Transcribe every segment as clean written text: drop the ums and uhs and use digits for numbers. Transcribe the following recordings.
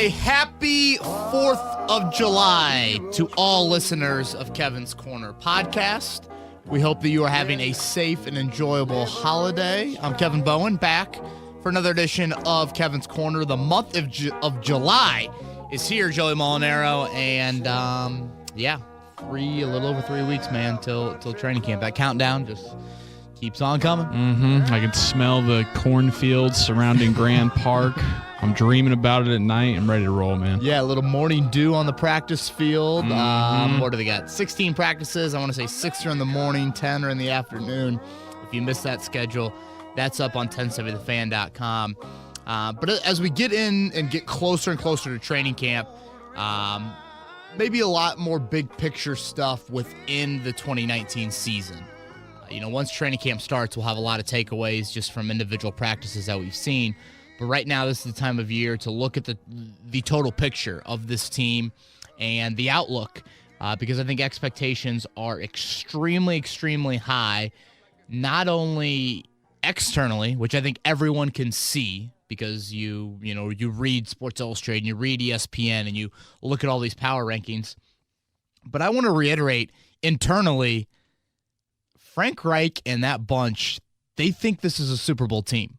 a happy 4th of July to all listeners of Kevin's Corner podcast. We hope that you are having a safe and enjoyable holiday. I'm Kevin Bowen, back for another edition of Kevin's Corner. The month of July is here, Joey Molinaro, and a little over 3 weeks, man, till training camp. That countdown just keeps on coming. I can smell the cornfields surrounding Grand Park. I'm dreaming about it at night. I'm ready to roll, man. Yeah, a little morning dew on the practice field. What do they got? 16 practices. I want to say 6 are in the morning, 10 are in the afternoon. If you miss that schedule, that's up on 1070thefan.com. But as we get in and get closer and closer to training camp, maybe a lot more big picture stuff within the 2019 season. Once training camp starts, we'll have a lot of takeaways just from individual practices that we've seen. But right now, this is the time of year to look at the total picture of this team and the outlook, because I think expectations are extremely, extremely high, not only externally, which I think everyone can see because you read Sports Illustrated and you read ESPN and you look at all these power rankings. But I want to reiterate, internally, Frank Reich and that bunch, they think this is a Super Bowl team.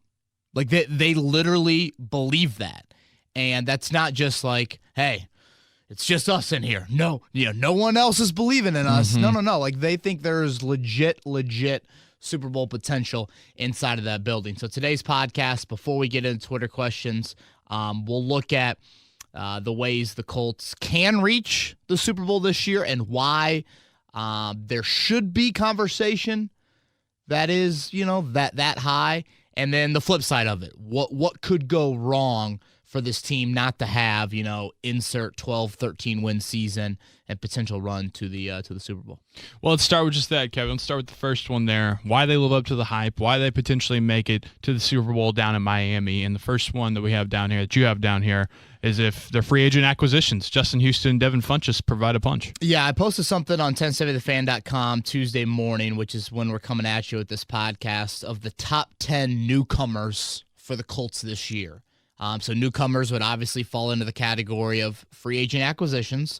Like, they literally believe that. And that's not just like, hey, it's just us in here. No, no one else is believing in us. No. Like, they think there's legit Super Bowl potential inside of that building. So today's podcast, before we get into Twitter questions, we'll look at the ways the Colts can reach the Super Bowl this year and why there should be conversation that is, that high. And then the flip side of it, what could go wrong for this team not to have, insert 12, 13-win season and potential run to the Super Bowl? Well, let's start with just that, Kevin. Let's start with the first one there. Why they live up to the hype, why they potentially make it to the Super Bowl down in Miami. And the first one that we have down here, that you have down here, is if their free agent acquisitions, Justin Houston and Devin Funchess, provide a punch. Yeah, I posted something on 1070thefan.com Tuesday morning, which is when we're coming at you with this podcast, of the top 10 newcomers for the Colts this year. So newcomers would obviously fall into the category of free agent acquisitions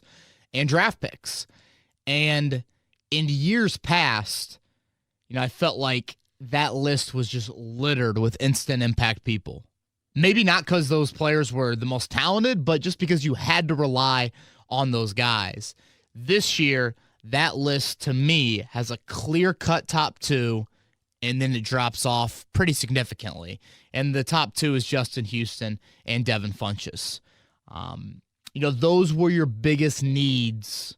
and draft picks. And in years past, I felt like that list was just littered with instant impact people. Maybe not because those players were the most talented, but just because you had to rely on those guys. This year, that list, to me, has a clear-cut top 2, and then it drops off pretty significantly. And the top 2 is Justin Houston and Devin Funchess. Those were your biggest needs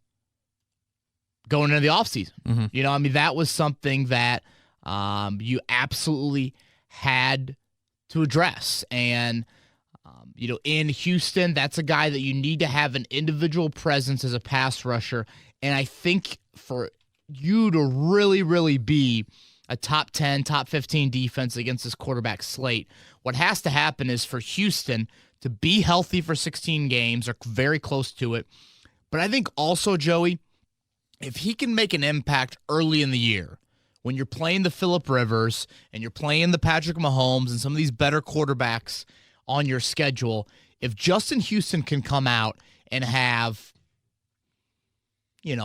going into the offseason. That was something that you absolutely had to address. And, in Houston, that's a guy that you need to have an individual presence as a pass rusher. And I think for you to really, really be a top 10, top 15 defense against this quarterback slate, what has to happen is for Houston to be healthy for 16 games or very close to it. But I think also, Joey, if he can make an impact early in the year, when you're playing the Phillip Rivers and you're playing the Patrick Mahomes and some of these better quarterbacks on your schedule, if Justin Houston can come out and have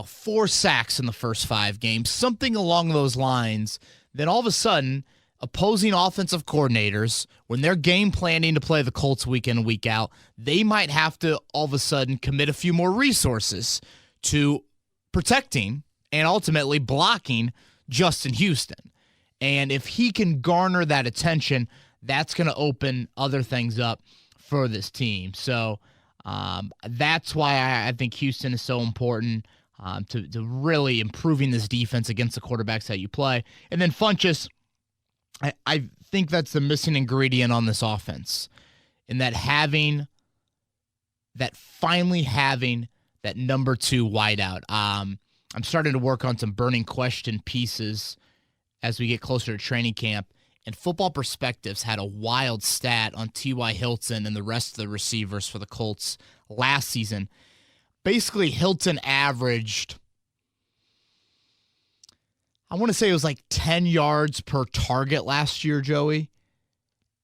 4 sacks in the first 5 games, something along those lines, then all of a sudden, opposing offensive coordinators, when they're game planning to play the Colts week in and week out, they might have to all of a sudden commit a few more resources to protecting and ultimately blocking Justin Houston. And if he can garner that attention, that's going to open other things up for this team. So that's why I think Houston is so important. To really improving this defense against the quarterbacks that you play. And then Funchess, I think that's the missing ingredient on this offense, in that finally having that number 2 wideout. I'm starting to work on some burning question pieces as we get closer to training camp. And Football Perspectives had a wild stat on T.Y. Hilton and the rest of the receivers for the Colts last season. Basically, Hilton averaged, I want to say it was like 10 yards per target last year, Joey.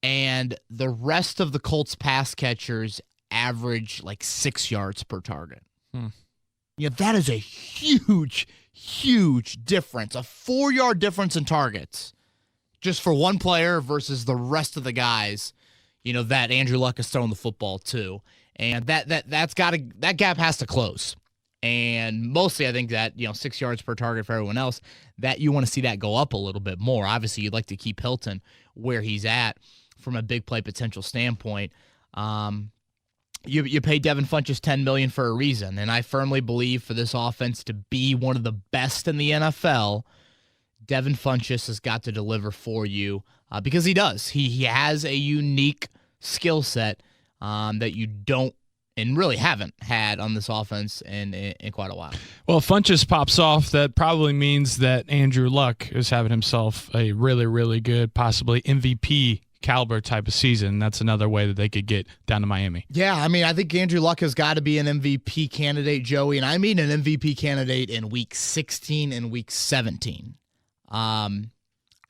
And the rest of the Colts pass catchers average like 6 yards per target. That is a huge, huge difference. A 4-yard difference in targets just for one player versus the rest of the guys, that Andrew Luck is throwing the football to. And that gap has to close. And mostly I think that, 6 yards per target for everyone else, that you want to see that go up a little bit more. Obviously, you'd like to keep Hilton where he's at from a big play potential standpoint. You pay Devin Funchess $10 million for a reason, and I firmly believe for this offense to be one of the best in the NFL, Devin Funchess has got to deliver for you because he does. He has a unique skill set that you don't and really haven't had on this offense in quite a while. Well, if Funchess pops off, that probably means that Andrew Luck is having himself a really, really good, possibly MVP caliber type of season. That's another way that they could get down to Miami. Yeah, I think Andrew Luck has got to be an MVP candidate, Joey, and I mean an MVP candidate in week 16 and week 17. I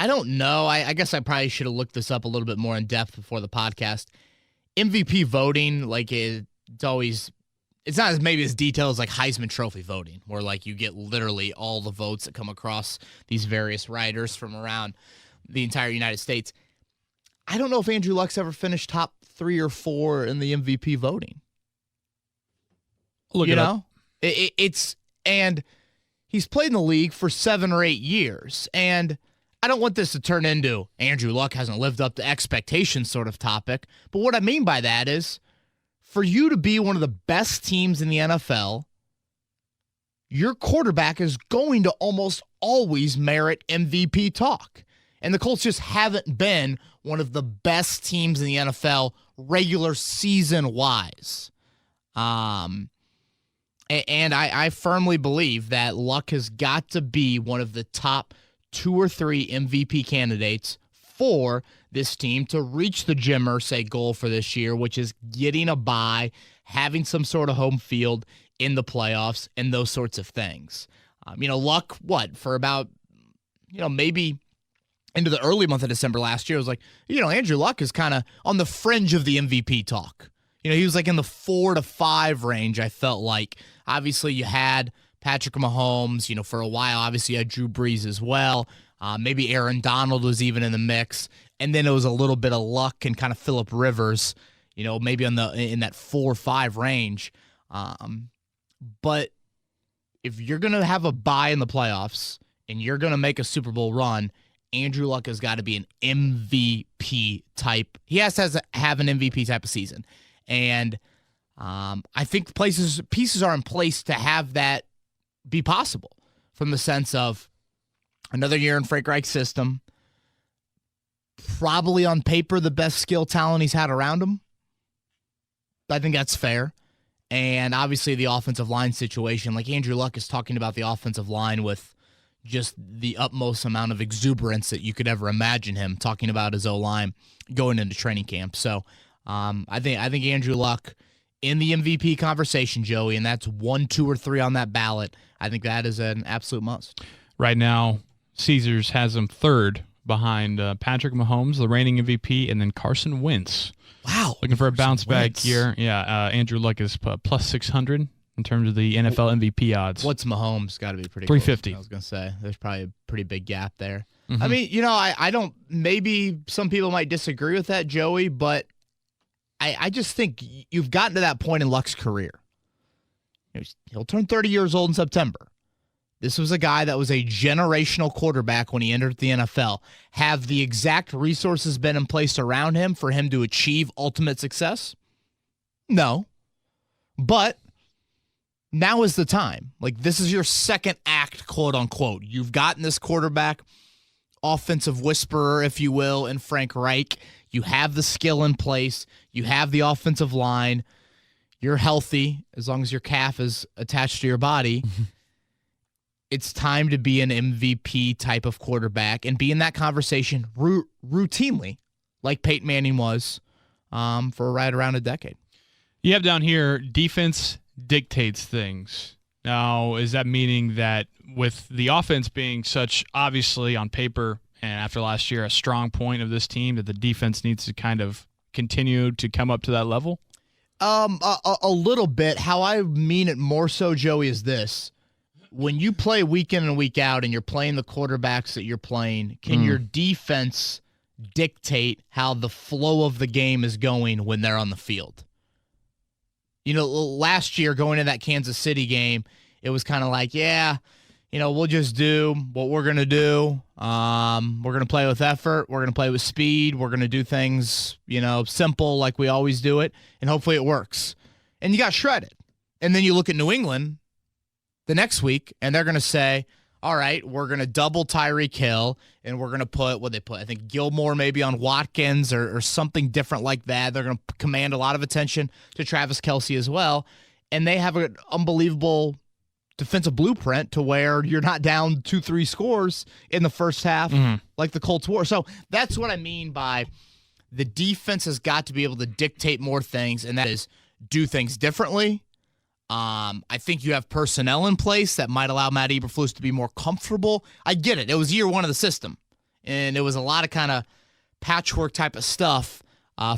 don't know. I guess I probably should have looked this up a little bit more in depth before the podcast. MVP voting, it's not as maybe as detailed as like Heisman Trophy voting, where like you get literally all the votes that come across these various writers from around the entire United States. I don't know if Andrew Luck's ever finished top 3 or 4 in the MVP voting. Look, and he's played in the league for 7 or 8 years, and I don't want this to turn into Andrew Luck hasn't lived up to expectations sort of topic, but what I mean by that is for you to be one of the best teams in the NFL, your quarterback is going to almost always merit MVP talk. And the Colts just haven't been one of the best teams in the NFL regular season-wise. And I firmly believe that Luck has got to be one of the top 2 or 3 MVP candidates for this team to reach the Jim Irsay goal for this year, which is getting a bye, having some sort of home field in the playoffs, and those sorts of things. Luck, for about, maybe into the early month of December last year, it was like, Andrew Luck is kind of on the fringe of the MVP talk. He was like in the 4 to 5 range, I felt like. Obviously, you had Patrick Mahomes, for a while. Obviously, you had Drew Brees as well. Maybe Aaron Donald was even in the mix. And then it was a little bit of Luck and kind of Phillip Rivers, maybe in that 4 or 5 range. But if you're going to have a bye in the playoffs and you're going to make a Super Bowl run, Andrew Luck has got to be an MVP type. He has to have an MVP type of season. And I think pieces are in place to have that be possible from the sense of another year in Frank Reich's system, probably on paper the best skill talent he's had around him. I think that's fair. And obviously the offensive line situation, like Andrew Luck is talking about the offensive line with just the utmost amount of exuberance that you could ever imagine him talking about his O-line going into training camp. So I think Andrew Luck in the MVP conversation, Joey, and that's 1, 2, or 3 on that ballot. I think that is an absolute must. Right now, Caesars has him 3rd behind Patrick Mahomes, the reigning MVP, and then Carson Wentz. Wow. Looking for a bounce-back year. Yeah, Andrew Luck is plus 600 in terms of the NFL MVP odds. What's Mahomes? Got to be pretty 350. Close. I was going to say, there's probably a pretty big gap there. Mm-hmm. I mean, I don't, maybe some people might disagree with that, Joey, but I just think you've gotten to that point in Luck's career. He'll turn 30 years old in September. This was a guy that was a generational quarterback when he entered the NFL. Have the exact resources been in place around him for him to achieve ultimate success? No. But now is the time. Like, this is your second act, quote unquote. You've gotten this quarterback, offensive whisperer, if you will, in Frank Reich. You have the skill in place. You have the offensive line. You're healthy as long as your calf is attached to your body. It's time to be an MVP type of quarterback and be in that conversation routinely, like Peyton Manning was for right around a decade. You have down here, defense dictates things. Now, is that meaning that with the offense being such, obviously on paper and after last year, a strong point of this team, that the defense needs to kind of continue to come up to that level? A little bit. How I mean it more so, Joey, is this. When you play week in and week out and you're playing the quarterbacks that you're playing, can your defense dictate how the flow of the game is going when they're on the field? Last year going into that Kansas City game, it was kind of like, we'll just do what we're going to do. We're going to play with effort. We're going to play with speed. We're going to do things, simple like we always do it, and hopefully it works. And you got shredded. And then you look at New England the next week, and they're going to say, all right, we're going to double Tyreek Hill, and we're going to put what they put. I think Gilmore maybe on Watkins or something different like that. They're going to command a lot of attention to Travis Kelce as well. And they have an unbelievable defensive blueprint to where you're not down 2-3 scores in the first half like the Colts were. So that's what I mean by the defense has got to be able to dictate more things, and that is do things differently. I think you have personnel in place that might allow Matt Eberflus to be more comfortable. I get it. It was year one of the system, and it was a lot of kind of patchwork type of stuff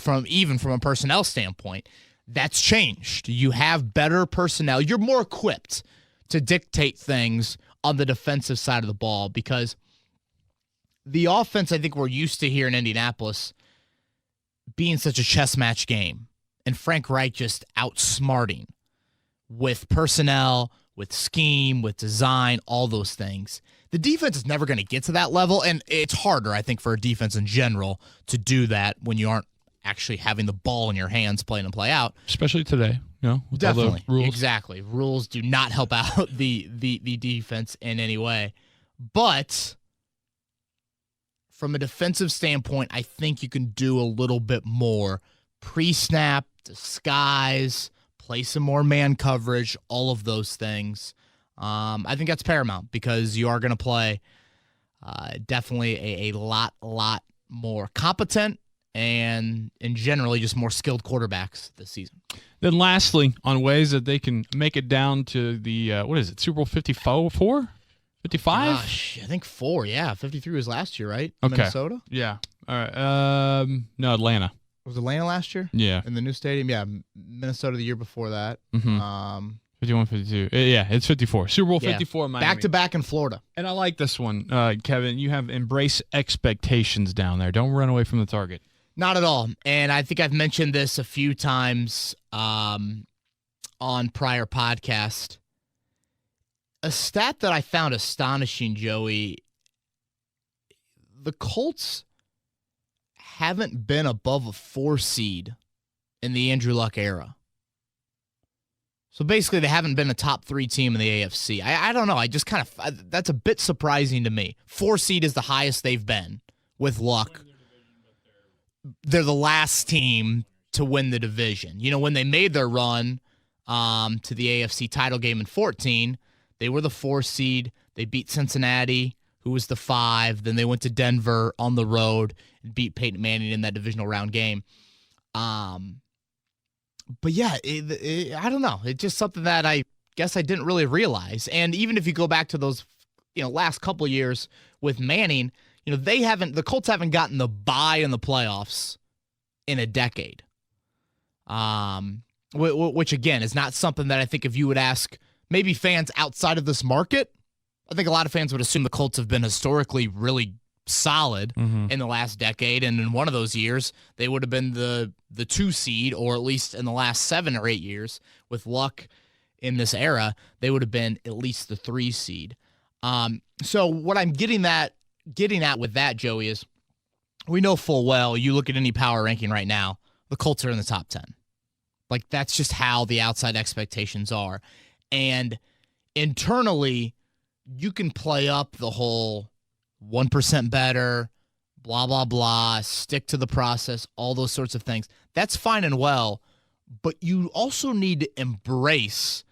from a personnel standpoint. That's changed. You have better personnel. You're more equipped to dictate things on the defensive side of the ball because the offense, I think we're used to here in Indianapolis being such a chess match game, and Frank Reich just outsmarting with personnel, with scheme, with design, all those things. The defense is never going to get to that level, and it's harder, I think, for a defense in general to do that when you aren't actually having the ball in your hands playing and play out. Especially today, with definitely. all the rules. Exactly. Rules do not help out the defense in any way. But from a defensive standpoint, I think you can do a little bit more. Pre-snap, disguise, play some more man coverage, all of those things. I think that's paramount because you are going to play definitely a lot more competent and generally just more skilled quarterbacks this season. Then lastly, on ways that they can make it down to the, Super Bowl 54? 55? Gosh, I think 4, yeah. 53 was last year, right? Okay. Minnesota? Yeah. All right. No, Atlanta. Was Atlanta last year? Yeah. In the new stadium? Yeah. Minnesota the year before that. 51, 52. Yeah, it's 54. Super Bowl 54 in Miami. Back-to-back in Florida. And I like this one, Kevin. You have embrace expectations down there. Don't run away from the target. Not at all. And I think I've mentioned this a few times on prior podcasts. A stat that I found astonishing, Joey, the Colts haven't been above a 4 seed in the Andrew Luck era. So basically, they haven't been a top 3 team in the AFC. I don't know. I just that's a bit surprising to me. 4 seed is the highest they've been with Luck. They're the last team to win the division. When they made their run to the AFC title game in 2014, they were the 4 seed. They beat Cincinnati, who was the 5. Then they went to Denver on the road and beat Peyton Manning in that divisional round game. But yeah, I don't know. It's just something that I guess I didn't really realize. And even if you go back to those, last couple years with Manning, the Colts haven't gotten the bye in the playoffs in a decade. Which again is not something that I think if you would ask maybe fans outside of this market, I think a lot of fans would assume the Colts have been historically really solid in the last decade, and in one of those years they would have been the 2 seed, or at least in the last 7 or 8 years with Luck in this era, they would have been at least the 3 seed. So what I'm getting at with that, Joey, is we know full well, you look at any power ranking right now, the Colts are in the top 10. Like, that's just how the outside expectations are. And internally, you can play up the whole 1% better, blah, blah, blah, stick to the process, all those sorts of things. That's fine and well, but you also need to embrace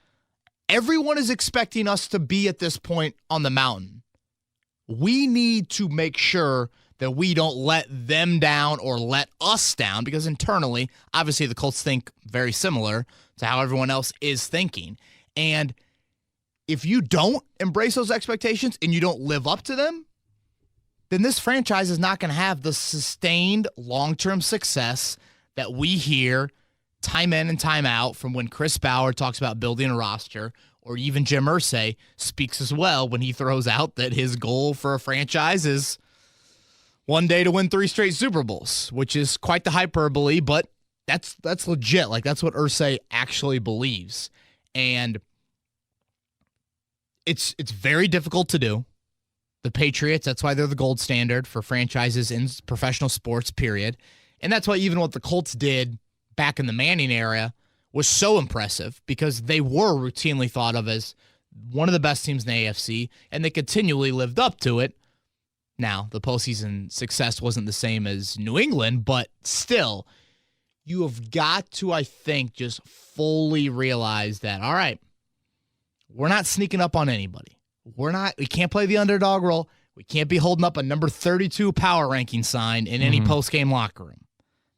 everyone is expecting us to be at this point on the mountain. We need to make sure that we don't let them down or let us down, because internally, obviously the Colts think very similar to how everyone else is thinking. And if you don't embrace those expectations and you don't live up to them, then this franchise is not going to have the sustained long-term success that we hear time in and time out, from when Chris Bauer talks about building a roster, or even Jim Irsay speaks as well when he throws out that his goal for a franchise is one day to win 3 straight Super Bowls, which is quite the hyperbole, but that's legit. Like, that's what Irsay actually believes. And it's very difficult to do. The Patriots, that's why they're the gold standard for franchises in professional sports, period. And that's why even what the Colts did back in the Manning era was so impressive, because they were routinely thought of as one of the best teams in the AFC, and they continually lived up to it. Now, the postseason success wasn't the same as New England, but still, you have got to, I think, just fully realize that, all right, we're not sneaking up on anybody. We can't play the underdog role. We can't be holding up a number 32 power ranking sign in any post-game locker room.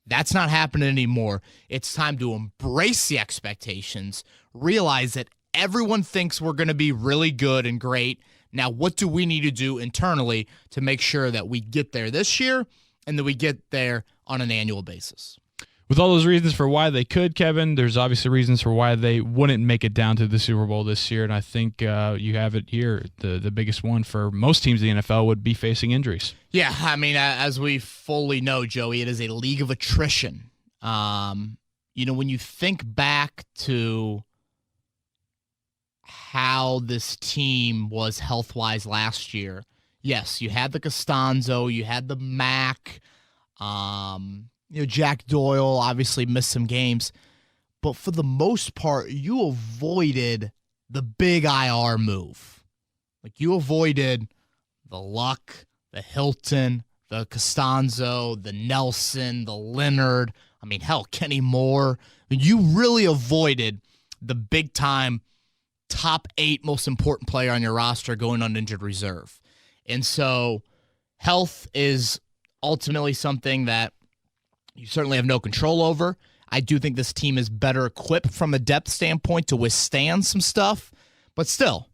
That's not happening anymore. It's time to embrace the expectations, realize that everyone thinks we're going to be really good and great. Now, what do we need to do internally to make sure that we get there this year and that we get there on an annual basis? With all those reasons for why they could, Kevin, there's obviously reasons for why they wouldn't make it down to the Super Bowl this year, and I think you have it here. The biggest one for most teams in the NFL would be facing injuries. Yeah, I mean, as we fully know, Joey, it is a league of attrition. When you think back to how this team was health-wise last year, yes, you had the Costanzo, you had the Mac, Jack Doyle obviously missed some games, but for the most part, you avoided the big IR move. Like, you avoided the Luck, the Hilton, the Costanzo, the Nelson, the Leonard. I mean, hell, Kenny Moore. You really avoided the big-time top 8 most important player on your roster going on injured reserve. And so health is ultimately something that you certainly have no control over. I do think this team is better equipped from a depth standpoint to withstand some stuff. But still,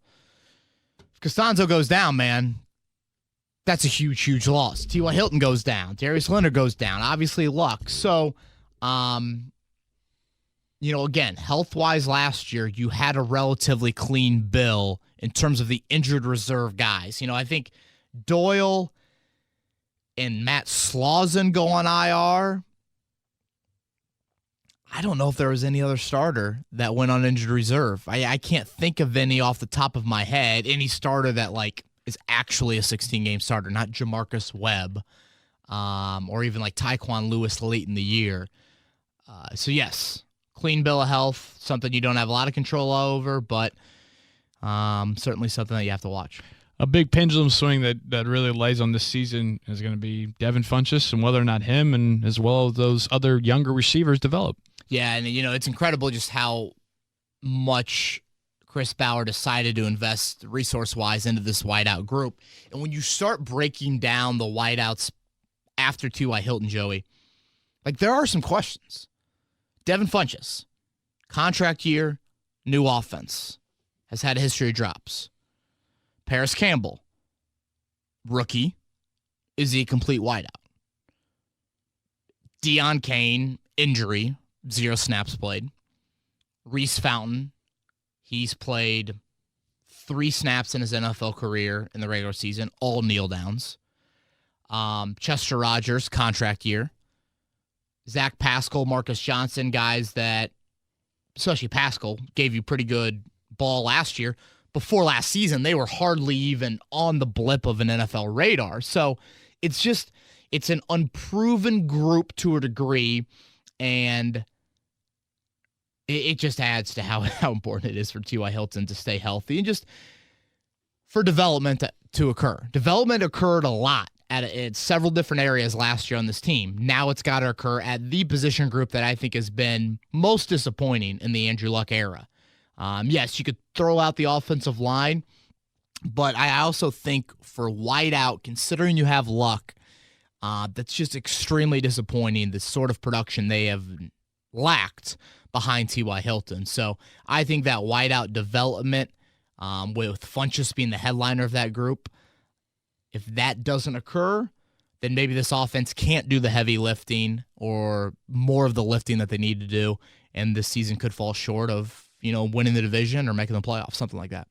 if Costanzo goes down, man, that's a huge, huge loss. T.Y. Hilton goes down. Darius Leonard goes down. Obviously, Luck. So, again, health-wise last year, you had a relatively clean bill in terms of the injured reserve guys. I think Doyle and Matt Slauson go on IR. I don't know if there was any other starter that went on injured reserve. I can't think of any off the top of my head, any starter that, is actually a 16-game starter, not Jamarcus Webb, or even Tyquan Lewis late in the year. So, yes, clean bill of health, something you don't have a lot of control over, but certainly something that you have to watch. A big pendulum swing that really lays on this season is going to be Devin Funchess and whether or not him and as well as those other younger receivers develop. Yeah, and it's incredible just how much Chris Bauer decided to invest resource-wise into this wideout group. And when you start breaking down the wideouts after T.Y. Hilton, Joey, there are some questions. Devin Funchess, contract year, new offense, has had a history of drops. Paris Campbell, rookie, is he a complete wideout? Deion Kane, injury, 0 snaps played. Reese Fountain, he's played 3 snaps in his NFL career in the regular season, all kneel downs. Chester Rogers, contract year. Zach Pascal, Marcus Johnson, guys that, especially Pascal, gave you pretty good ball last year. Before last season, they were hardly even on the blip of an NFL radar. So it's an unproven group to a degree, and it just adds to how important it is for T.Y. Hilton to stay healthy and just for development to occur. Development occurred a lot at several different areas last year on this team. Now it's got to occur at the position group that I think has been most disappointing in the Andrew Luck era. Yes, you could throw out the offensive line, but I also think for wideout, considering you have Luck, that's just extremely disappointing, the sort of production they have lacked behind T.Y. Hilton. So I think that wideout development, with Funchess being the headliner of that group, if that doesn't occur, then maybe this offense can't do the heavy lifting or more of the lifting that they need to do, and this season could fall short of, winning the division or making the playoffs, something like that.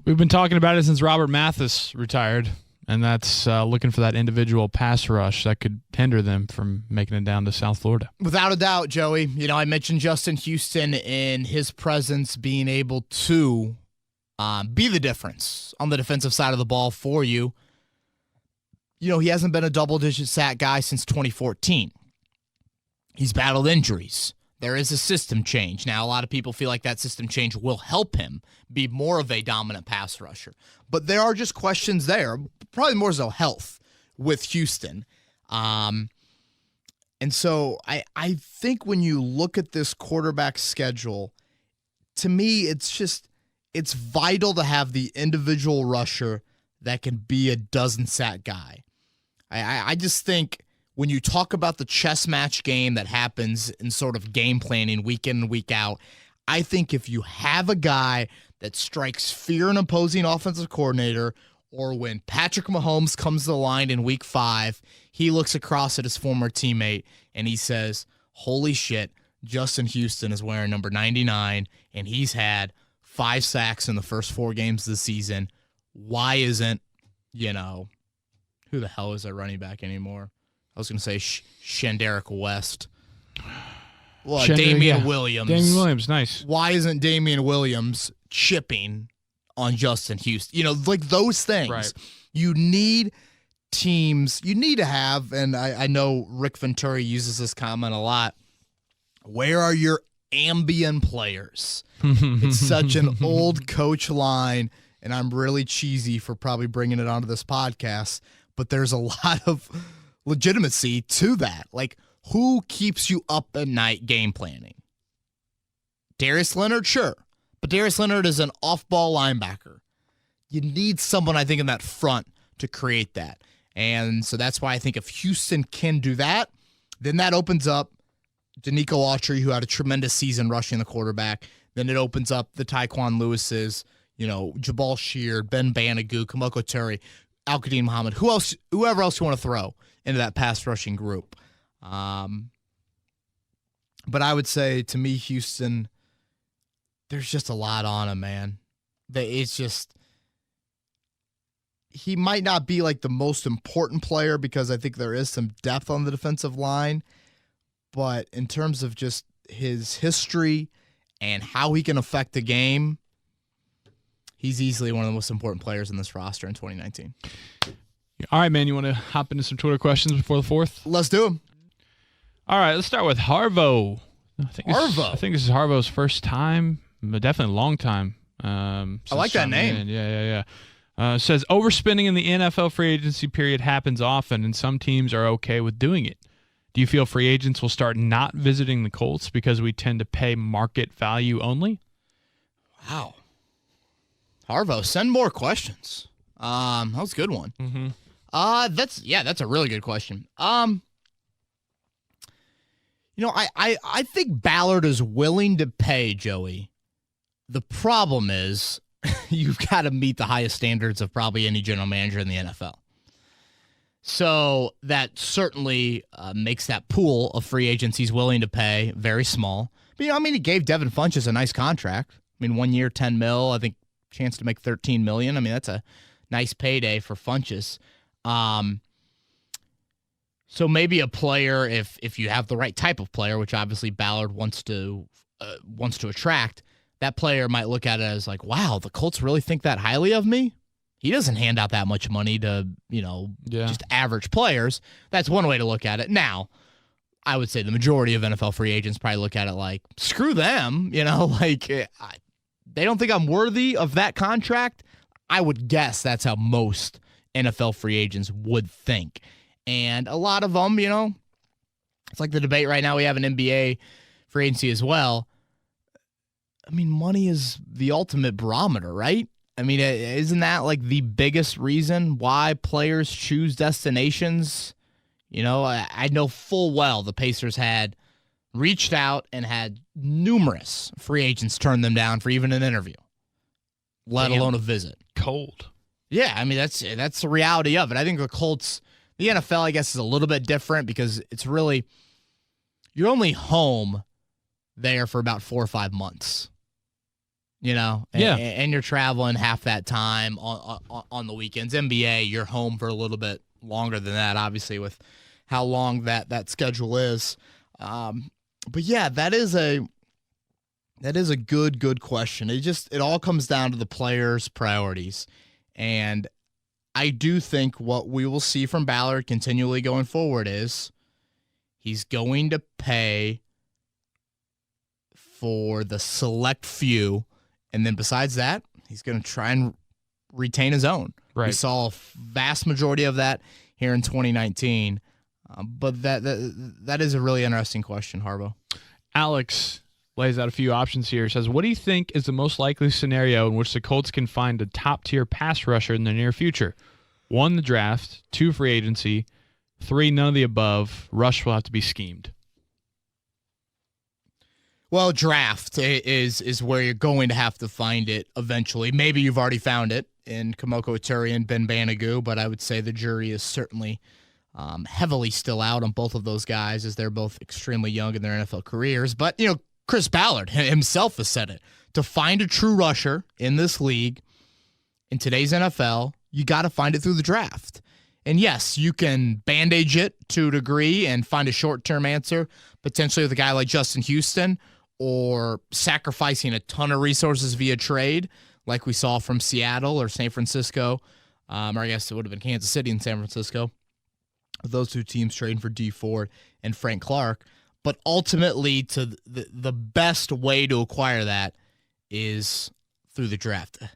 We've been talking about it since Robert Mathis retired, and that's looking for that individual pass rush that could hinder them from making it down to South Florida. Without a doubt, Joey. I mentioned Justin Houston in his presence being able to be the difference on the defensive side of the ball for you. He hasn't been a double-digit sack guy since 2014. He's battled injuries. There is a system change. Now, a lot of people feel like that system change will help him be more of a dominant pass rusher. But there are just questions there, probably more so health with Houston. And so I think when you look at this quarterback schedule, to me, it's vital to have the individual rusher that can be a dozen-sack guy. I just think when you talk about the chess match game that happens in sort of game planning week in and week out, I think if you have a guy that strikes fear in opposing offensive coordinator, or when Patrick Mahomes comes to the line in week 5, he looks across at his former teammate and he says, holy shit, Justin Houston is wearing number 99 and he's had 5 sacks in the first 4 games of the season. Why isn't, who the hell is their running back anymore? I was going to say Shanderick West. Well, Damian Williams. Damian Williams, nice. Why isn't Damian Williams chipping on Justin Houston? Like those things. Right. You need teams, you need to have, and I know Rick Venturi uses this comment a lot, where are your ambient players? It's such an old coach line, and I'm really cheesy for probably bringing it onto this podcast, but there's a lot of legitimacy to that. Like, who keeps you up at night game planning? Darius Leonard, sure. But Darius Leonard is an off-ball linebacker. You need someone, I think, in that front to create that. And so that's why I think if Houston can do that, then that opens up Danico Autry, who had a tremendous season rushing the quarterback. Then it opens up the Tyquan Lewis's, Jabal Sheard, Ben Banagou, Kamoko Terry, Al-Qadim Muhammad, whoever else you want to throw into that pass rushing group. But I would say, to me, Houston, there's just a lot on him, man. It's just, he might not be like the most important player because I think there is some depth on the defensive line. But in terms of just his history and how he can affect the game, he's easily one of the most important players in this roster in 2019. All right, man, you want to hop into some Twitter questions before the 4th? Let's do them. All right, let's start with Harvo. I think this is Harvo's first time, but definitely a long time. I like that name. Yeah. Says, overspending in the NFL free agency period happens often, and some teams are okay with doing it. Do you feel free agents will start not visiting the Colts because we tend to pay market value only? Wow. Harvo, send more questions. That was a good one. Mm-hmm. That's a really good question. I think Ballard is willing to pay, Joey. The problem is you've got to meet the highest standards of probably any general manager in the NFL. So that certainly makes that pool of free agents he's willing to pay very small. But, he gave Devin Funchess a nice contract. 1 year, $10 million, I think chance to make $13 million. That's a nice payday for Funchess. So maybe a player, if you have the right type of player, which obviously Ballard wants to attract, that player might look at it as like, wow, the Colts really think that highly of me? He doesn't hand out that much money to, just average players. That's one way to look at it. Now, I would say the majority of NFL free agents probably look at it like, screw them, they don't think I'm worthy of that contract. I would guess that's how most NFL free agents would think. And a lot of them, it's like the debate right now we have an NBA free agency as well. Money is the ultimate barometer, right? Isn't that like the biggest reason why players choose destinations? I know full well the Pacers had reached out and had numerous free agents turn them down for even an interview, let alone a visit. Cold. Yeah, that's the reality of it. I think the Colts, The NFL, I guess, is a little bit different because it's really, you're only home there for about 4 or 5 months. And you're traveling half that time on the weekends. NBA, you're home for a little bit longer than that, obviously, with how long that schedule is. But yeah, that is a good question. It all comes down to the players' priorities. And I do think what we will see from Ballard continually going forward is he's going to pay for the select few. And then besides that, he's going to try and retain his own. Right. We saw a vast majority of that here in 2019. But that is a really interesting question, Harbo. Alex lays out a few options here. Says, what do you think is the most likely scenario in which the Colts can find a top-tier pass rusher in the near future? 1, the draft. 2, free agency. 3, none of the above. Rush will have to be schemed. Well, draft is where you're going to have to find it eventually. Maybe you've already found it in Kamoko Ituri and Ben Banogu, but I would say the jury is certainly heavily still out on both of those guys as they're both extremely young in their NFL careers. But, Chris Ballard himself has said it. To find a true rusher in this league, in today's NFL, you got to find it through the draft. And yes, you can bandage it to a degree and find a short-term answer, potentially with a guy like Justin Houston, or sacrificing a ton of resources via trade, like we saw from Seattle or San Francisco, or I guess it would have been Kansas City and San Francisco. Those two teams trading for Dee Ford and Frank Clark. But ultimately, to the best way to acquire that is through the draft. God,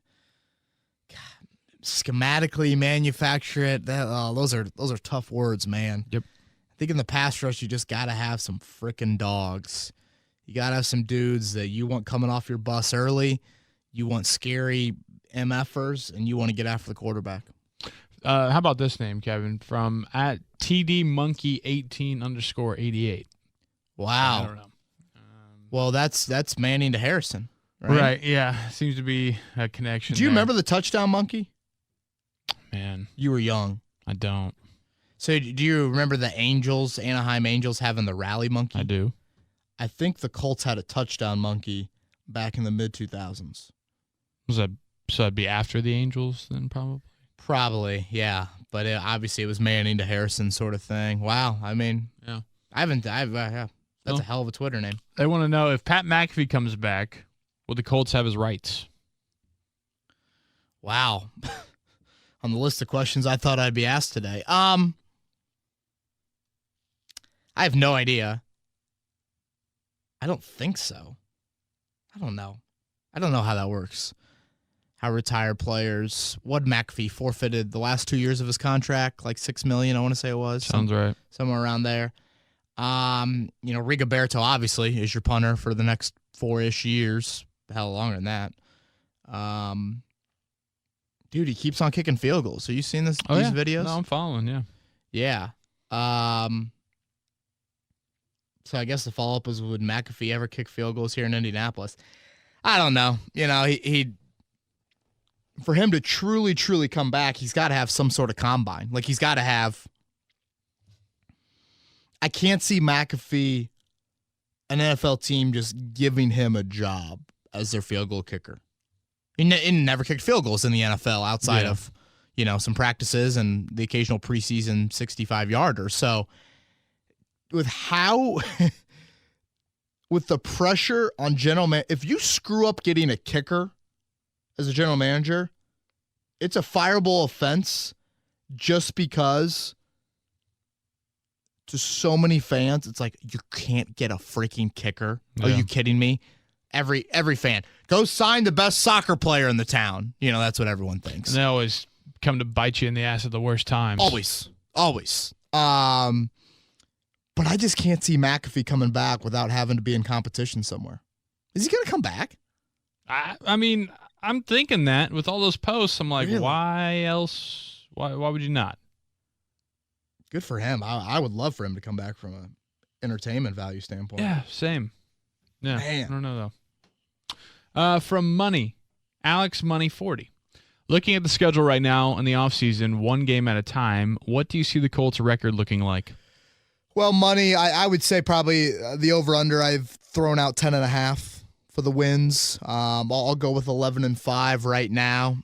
schematically manufacture it. Those are tough words, man. Yep. I think in the pass rush, you just got to have some freaking dogs. You got to have some dudes that you want coming off your bus early. You want scary MFers, and you want to get after the quarterback. How about this name, Kevin? From at TDMonkey18_88. Wow. I don't know. Well, that's Manning to Harrison, right? Right, yeah. Seems to be a connection. Do you there. remember the touchdown monkey? Man, You were young. I don't. So do you remember the Anaheim Angels having the rally monkey? I do. I think the Colts had a touchdown monkey back in the mid-2000s. Was that so? That'd be after the Angels, then probably. Probably, yeah. But obviously, it was Manning to Harrison sort of thing. Wow. I mean, Yeah. yeah. That's a hell of a Twitter name. They want to know if Pat McAfee comes back, will the Colts have his rights? Wow. On the list of questions I thought I'd be asked today. I have no idea. I don't think so. I don't know. I don't know how that works. How retired players, what McAfee forfeited the last 2 years of his contract, like $6 million, I want to say it was. Sounds right. Somewhere around there. Rigoberto obviously is your punter for the next 4-ish years. Hell, longer than that. Dude, he keeps on kicking field goals. So you seen these videos? No, I'm following, yeah. Yeah. So I guess the follow-up is, would McAfee ever kick field goals here in Indianapolis? I don't know. He for him to truly, truly come back, he's got to have some sort of combine. Like, he's got to have... I can't see McAfee, an NFL team, just giving him a job as their field goal kicker. He never kicked field goals in the NFL outside of, some practices and the occasional preseason 65-yarder. So with the pressure on if you screw up getting a kicker as a general manager, it's a fireable offense just because to so many fans, it's like, you can't get a freaking kicker. Yeah. Are you kidding me? Every fan, go sign the best soccer player in the town. That's what everyone thinks. And they always come to bite you in the ass at the worst times. Always. But I just can't see McAfee coming back without having to be in competition somewhere. Is he going to come back? I mean, I'm thinking that with all those posts, I'm like, really? Why else? Why would you not? Good for him. I would love for him to come back from an entertainment value standpoint. Yeah, same. Yeah, Man. I don't know, though. From Money, Alex Money 40. Looking at the schedule right now in the offseason, one game at a time, what do you see the Colts' record looking like? Well, money, I would say probably the over-under. I've thrown out 10.5 for the wins. I'll go with 11-5 right now.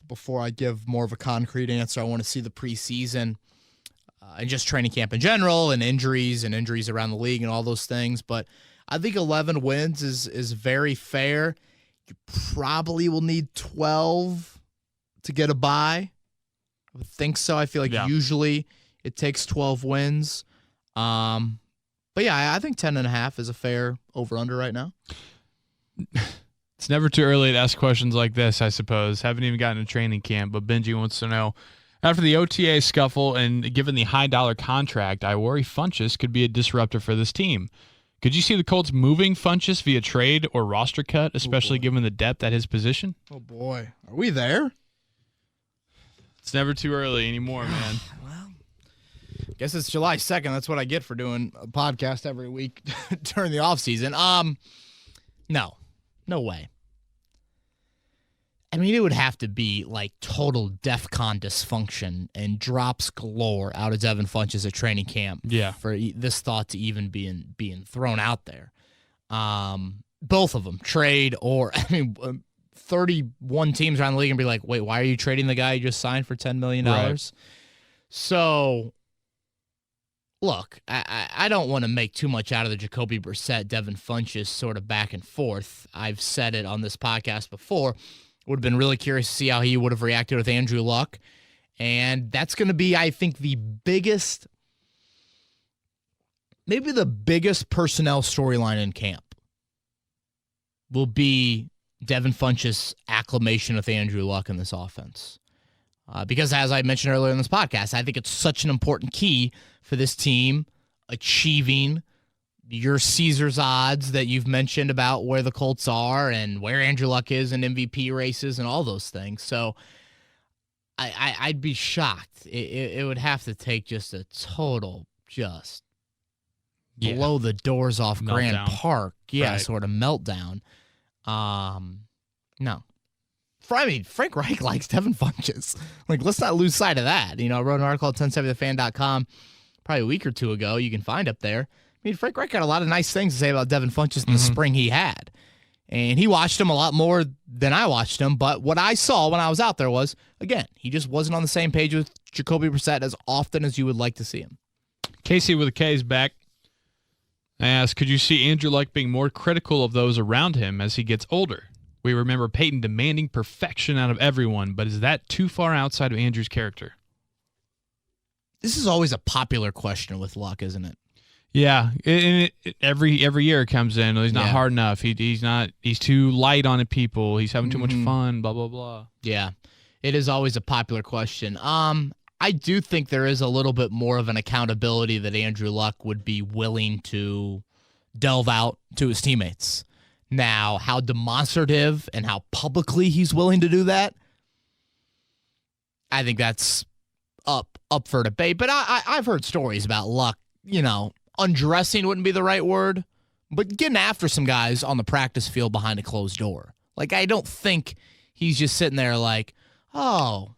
Before I give more of a concrete answer, I want to see the preseason and just training camp in general and injuries around the league and all those things. But I think 11 wins is very fair. You probably will need 12 to get a bye. I would think so. I feel like usually it takes 12 wins. But yeah, I think 10.5 is a fair over-under right now. It's never too early to ask questions like this, I suppose. Haven't even gotten a training camp, but Benji wants to know, after the OTA scuffle and given the high-dollar contract, I worry Funchess could be a disruptor for this team. Could you see the Colts moving Funchess via trade or roster cut, especially given the depth at his position? Oh, boy. Are we there? It's never too early anymore, man. Well, I guess it's July 2nd. That's what I get for doing a podcast every week during the offseason. No way. I mean, it would have to be like total DEFCON dysfunction and drops galore out of Devin Funchess at training camp for this thought to even being thrown out there. Both of them, trade or, 31 teams around the league and be like, wait, why are you trading the guy you just signed for $10 million? Right. So, look, I don't want to make too much out of the Jacoby Brissett, Devin Funchess sort of back and forth. I've said it on this podcast before. Would have been really curious to see how he would have reacted with Andrew Luck. And that's going to be, I think, maybe the biggest personnel storyline in camp will be Devin Funchess' acclimation with Andrew Luck in this offense. Because as I mentioned earlier in this podcast, I think it's such an important key for this team achieving your Caesar's odds that you've mentioned about where the Colts are and where Andrew Luck is in MVP races and all those things. So I'd be shocked. It would have to take just a total blow the doors off meltdown. Grand Park. Yeah, right. Sort of meltdown. No. Frank Reich likes Devin Funchess. Like, let's not lose sight of that. I wrote an article at 1070thefan.com probably a week or two ago. You can find up there. Frank Reich got a lot of nice things to say about Devin Funchess in the spring he had. And he watched him a lot more than I watched him. But what I saw when I was out there was, again, he just wasn't on the same page with Jacoby Brissett as often as you would like to see him. Casey with a K is back. I asked, could you see Andrew Luck being more critical of those around him as he gets older? We remember Peyton demanding perfection out of everyone, but is that too far outside of Andrew's character? This is always a popular question with Luck, isn't it? Yeah, every year it comes in. He's not hard enough. He's too light on people. He's having too much fun, blah, blah, blah. Yeah, it is always a popular question. I do think there is a little bit more of an accountability that Andrew Luck would be willing to delve out to his teammates. Now, how demonstrative and how publicly he's willing to do that, I think that's up for debate. But I've heard stories about Luck, undressing wouldn't be the right word, but getting after some guys on the practice field behind a closed door. Like, I don't think he's just sitting there like, oh,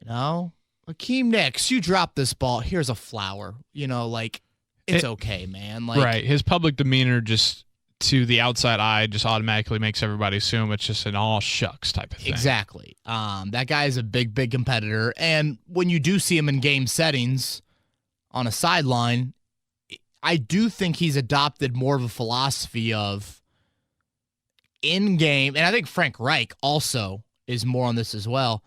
Akeem Nicks, you dropped this ball. Here's a flower. It's okay, man. Like, right. His public demeanor just to the outside eye just automatically makes everybody assume it's just an all shucks type of thing. Exactly. That guy is a big, big competitor. And when you do see him in game settings on a sideline, I do think he's adopted more of a philosophy of in-game, and I think Frank Reich also is more on this as well.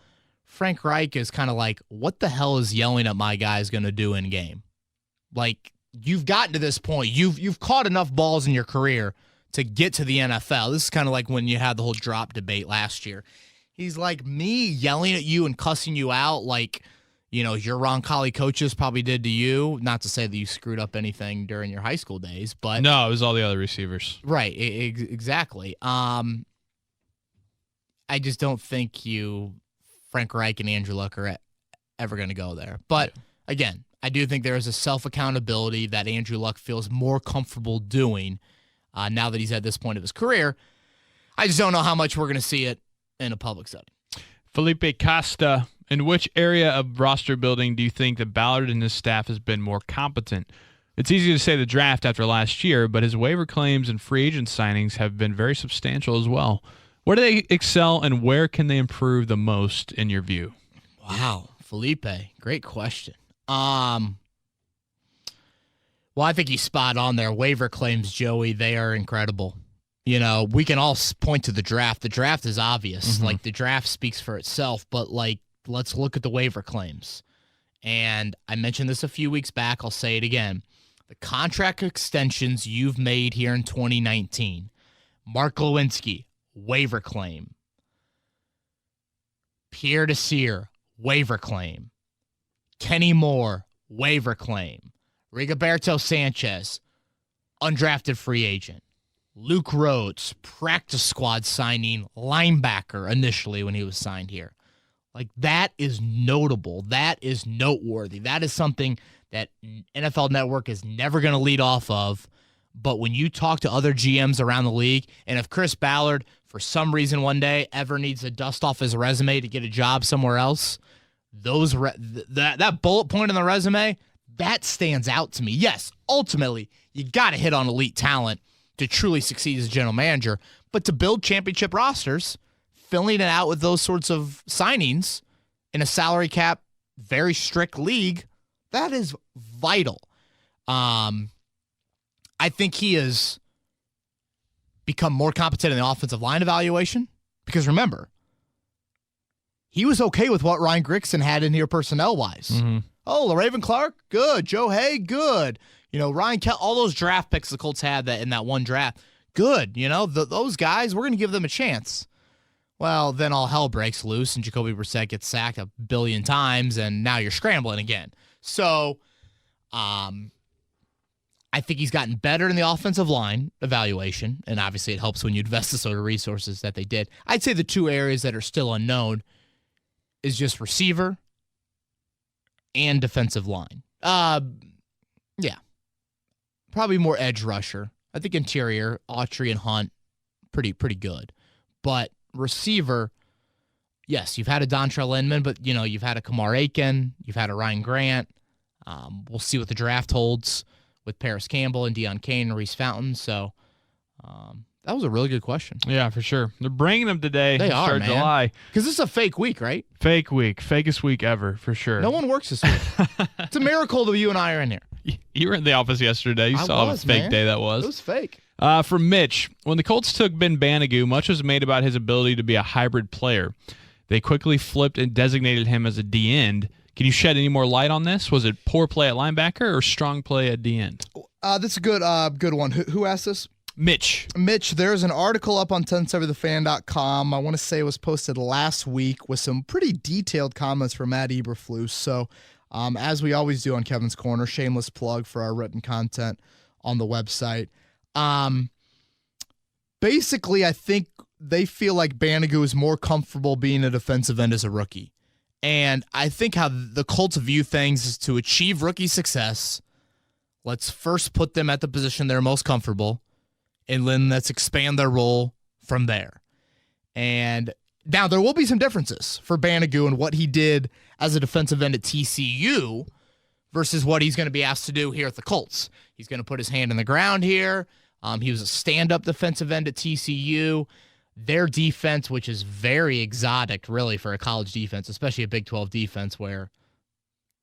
Frank Reich is kind of like, what the hell is yelling at my guys going to do in-game? Like, you've gotten to this point. You've caught enough balls in your career to get to the NFL. This is kind of like when you had the whole drop debate last year. He's like, me yelling at you and cussing you out like, your Roncalli coaches probably did to you. Not to say that you screwed up anything during your high school days, but no, it was all the other receivers. Right, exactly. I just don't think Frank Reich and Andrew Luck are ever going to go there. But again, I do think there is a self-accountability that Andrew Luck feels more comfortable doing now that he's at this point of his career. I just don't know how much we're going to see it in a public setting. Felipe Costa, in which area of roster building do you think that Ballard and his staff has been more competent? It's easy to say the draft after last year, but his waiver claims and free agent signings have been very substantial as well. Where do they excel, and where can they improve the most in your view? Wow, Felipe, great question. Well, I think he's spot on there. Waiver claims, Joey, they are incredible. You know, we can all point to the draft. The draft is obvious. Mm-hmm. Like, the draft speaks for itself, but, like, let's look at the waiver claims. And I mentioned this a few weeks back. I'll say it again. The contract extensions you've made here in 2019. Mark Lewinsky, waiver claim. Pierre Desir, waiver claim. Kenny Moore, waiver claim. Rigoberto Sanchez, undrafted free agent. Luke Rhodes, practice squad signing, linebacker initially when he was signed here. Like, that is notable. That is noteworthy. That is something that NFL Network is never going to lead off of. But when you talk to other GMs around the league, and if Chris Ballard, for some reason one day, ever needs to dust off his resume to get a job somewhere else, that bullet point in the resume, that stands out to me. Yes, ultimately, you got to hit on elite talent to truly succeed as a general manager, but to build championship rosters, filling it out with those sorts of signings in a salary cap, very strict league, that is vital. I think he has become more competent in the offensive line evaluation because, remember, he was okay with what Ryan Grigson had in here personnel-wise. Mm-hmm. Oh, LaRaven Clark, good. Joe Hay, good. You know, Ryan Kell, all those draft picks the Colts had that in that one draft, good. You know, those guys, we're going to give them a chance. Well, then all hell breaks loose, and Jacoby Brissett gets sacked a billion times, and now you're scrambling again. So, I think he's gotten better in the offensive line evaluation, and obviously it helps when you invest the sort of resources that they did. I'd say the two areas that are still unknown is just receiver and defensive line. Yeah. Probably more edge rusher. I think interior, Autry and Hunt, pretty good. But receiver, yes, you've had a Dontrell Inman, but, you know, you've had a Kamar Aiken, you've had a Ryan Grant. We'll see what the draft holds with Paris Campbell and Deion Kane and Reese Fountain. So that was a really good question. Yeah, for sure. They're bringing them today. They are, man. July. Because this is a fake week, right? Fake week. Fakest week ever, for sure. No one works this week. It's a miracle that you and I are in here. You were in the office yesterday. You saw what fake day that was. It was fake. From Mitch, when the Colts took Ben Banigou, much was made about his ability to be a hybrid player. They quickly flipped and designated him as a D-end. Can you shed any more light on this? Was it poor play at linebacker or strong play at D-end? That's a good one. Who asked this? Mitch, there's an article up on 1070thefan.com. I want to say it was posted last week with some pretty detailed comments from Matt Eberflus. So, as we always do on Kevin's Corner, shameless plug for our written content on the website. Basically, I think they feel like Banigou is more comfortable being a defensive end as a rookie. And I think how the Colts view things is to achieve rookie success, let's first put them at the position they're most comfortable, and then let's expand their role from there. And now there will be some differences for Banigou and what he did as a defensive end at TCU versus what he's going to be asked to do here at the Colts. He's going to put his hand in the ground here. He was a stand-up defensive end at TCU. Their defense, which is very exotic, really, for a college defense, especially a Big 12 defense where,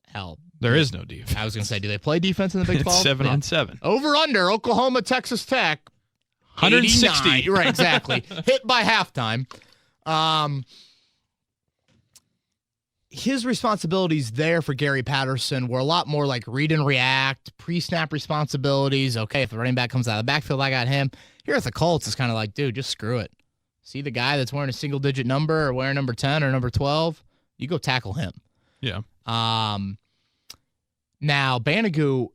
hell, there is no defense. I was going to say, do they play defense in the Big 12? It's 7-on-7. Over under, Oklahoma, Texas Tech. 160. 89. Right, exactly. Hit by halftime. His responsibilities there for Gary Patterson were a lot more like read and react, pre-snap responsibilities. Okay, if the running back comes out of the backfield, I got him. Here at the Colts, it's kind of like, dude, just screw it. See the guy that's wearing a single-digit number or wearing number 10 or number 12? You go tackle him. Yeah. Now, Banigou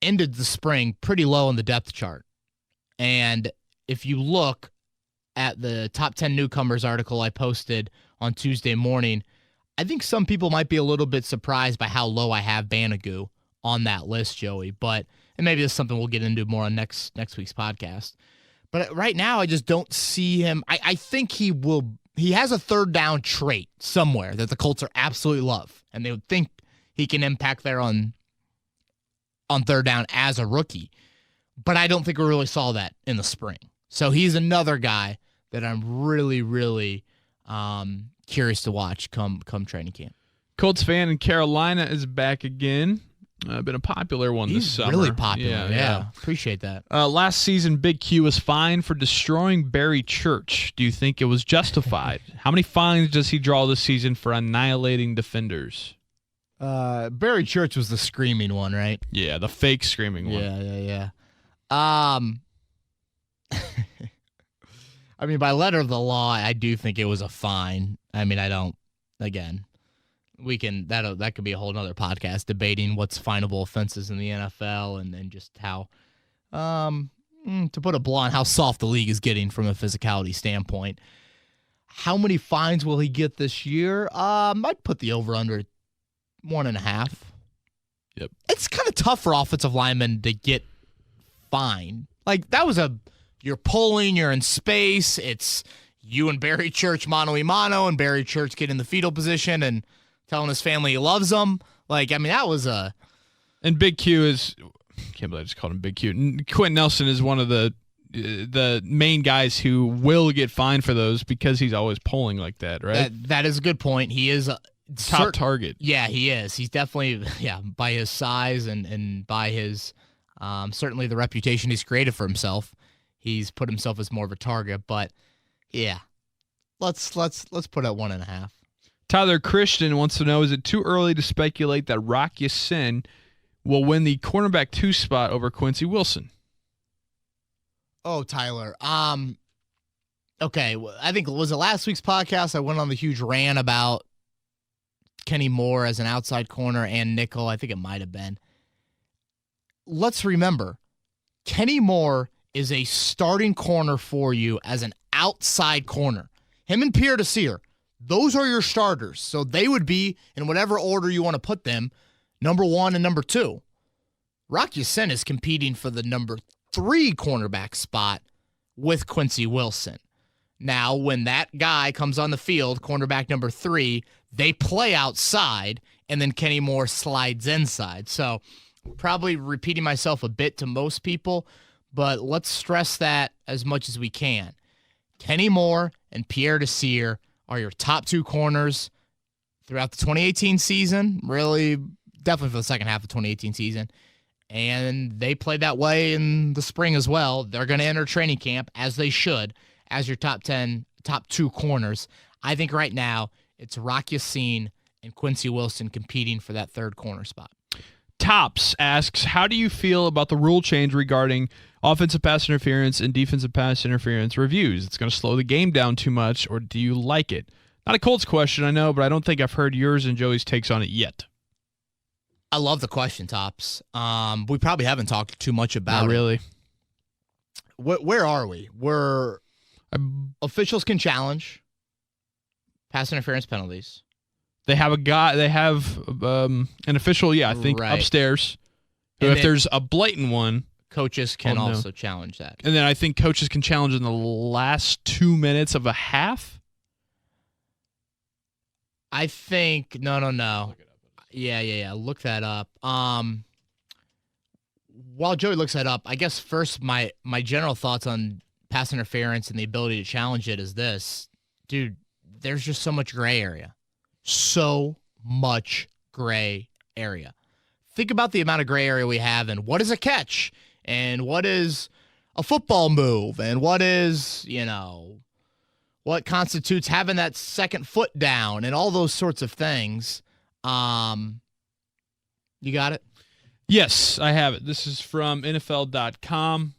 ended the spring pretty low on the depth chart. And if you look at the top 10 newcomers article I posted on Tuesday morning, I think some people might be a little bit surprised by how low I have Banigou on that list, Joey. And maybe this is something we'll get into more on next week's podcast. But right now, I just don't see him. I think he will he has a third down trait somewhere that the Colts are absolutely love, and they would think he can impact there on third down as a rookie. But I don't think we really saw that in the spring. So he's another guy that I'm really, really curious to watch come training camp. Colts fan in Carolina is back again. Been a popular one this summer. Really popular, yeah. Appreciate that. Last season, Big Q was fined for destroying Barry Church. Do you think it was justified? How many fines does he draw this season for annihilating defenders? Barry Church was the screaming one, right? Yeah, the fake screaming one. Yeah. I mean, by letter of the law, I do think it was a fine. I mean, I don't. Again, we can that could be a whole nother podcast debating what's finable offenses in the NFL and just how, to put it blunt, how soft the league is getting from a physicality standpoint. How many fines will he get this year? I'd put the over under 1.5. Yep. It's kind of tough for offensive linemen to get fined. Like that was you're pulling, you're in space. It's you and Barry Church mano a mano, and Barry Church get in the fetal position and telling his family he loves them. Like, I mean, that was a... And Big Q is... I can't believe I just called him Big Q. Quentin Nelson is one of the main guys who will get fined for those because he's always pulling like that, right? That is a good point. He is a top target. Yeah, he is. He's definitely, by his size and by his... certainly the reputation he's created for himself. He's put himself as more of a target, but yeah. Let's put it 1.5. Tyler Christian wants to know, is it too early to speculate that Rock Ya-Sin will win the cornerback 2 spot over Quincy Wilson? Oh, Tyler. Okay, I think, was it last week's podcast? I went on the huge rant about Kenny Moore as an outside corner and nickel. I think it might have been. Let's remember, Kenny Moore is a starting corner for you as an outside corner. Him and Pierre Desir, those are your starters. So they would be, in whatever order you want to put them, number 1 and number 2. Rock Ya-Sin is competing for the number 3 cornerback spot with Quincy Wilson. Now, when that guy comes on the field, cornerback number 3, they play outside, and then Kenny Moore slides inside. So probably repeating myself a bit to most people, but let's stress that as much as we can. Kenny Moore and Pierre Desir are your top 2 corners throughout the 2018 season, really definitely for the second half of the 2018 season, and they played that way in the spring as well. They're going to enter training camp, as they should, as your top 2 corners. I think right now it's Rock Ya-Sin and Quincy Wilson competing for that 3rd corner spot. Tops asks, how do you feel about the rule change regarding offensive pass interference and defensive pass interference reviews? It's going to slow the game down too much, or do you like it? Not a Colts question, I know, but I don't think I've heard yours and Joey's takes on it yet. I love the question, Tops. We probably haven't talked too much about Not really. it. Where are we? Officials can challenge pass interference penalties. They have an official, I think, right upstairs. Who, And if there's a blatant one, coaches can also challenge that. And then I think coaches can challenge in the last 2 minutes of a half. I think no. Yeah. Look that up. While Joey looks that up, I guess first my general thoughts on pass interference and the ability to challenge it is this. Dude, there's just so much gray area. So much gray area. Think about the amount of gray area we have and what is a catch and what is a football move and what is, what constitutes having that second foot down and all those sorts of things. You got it? Yes, I have it. This is from NFL.com.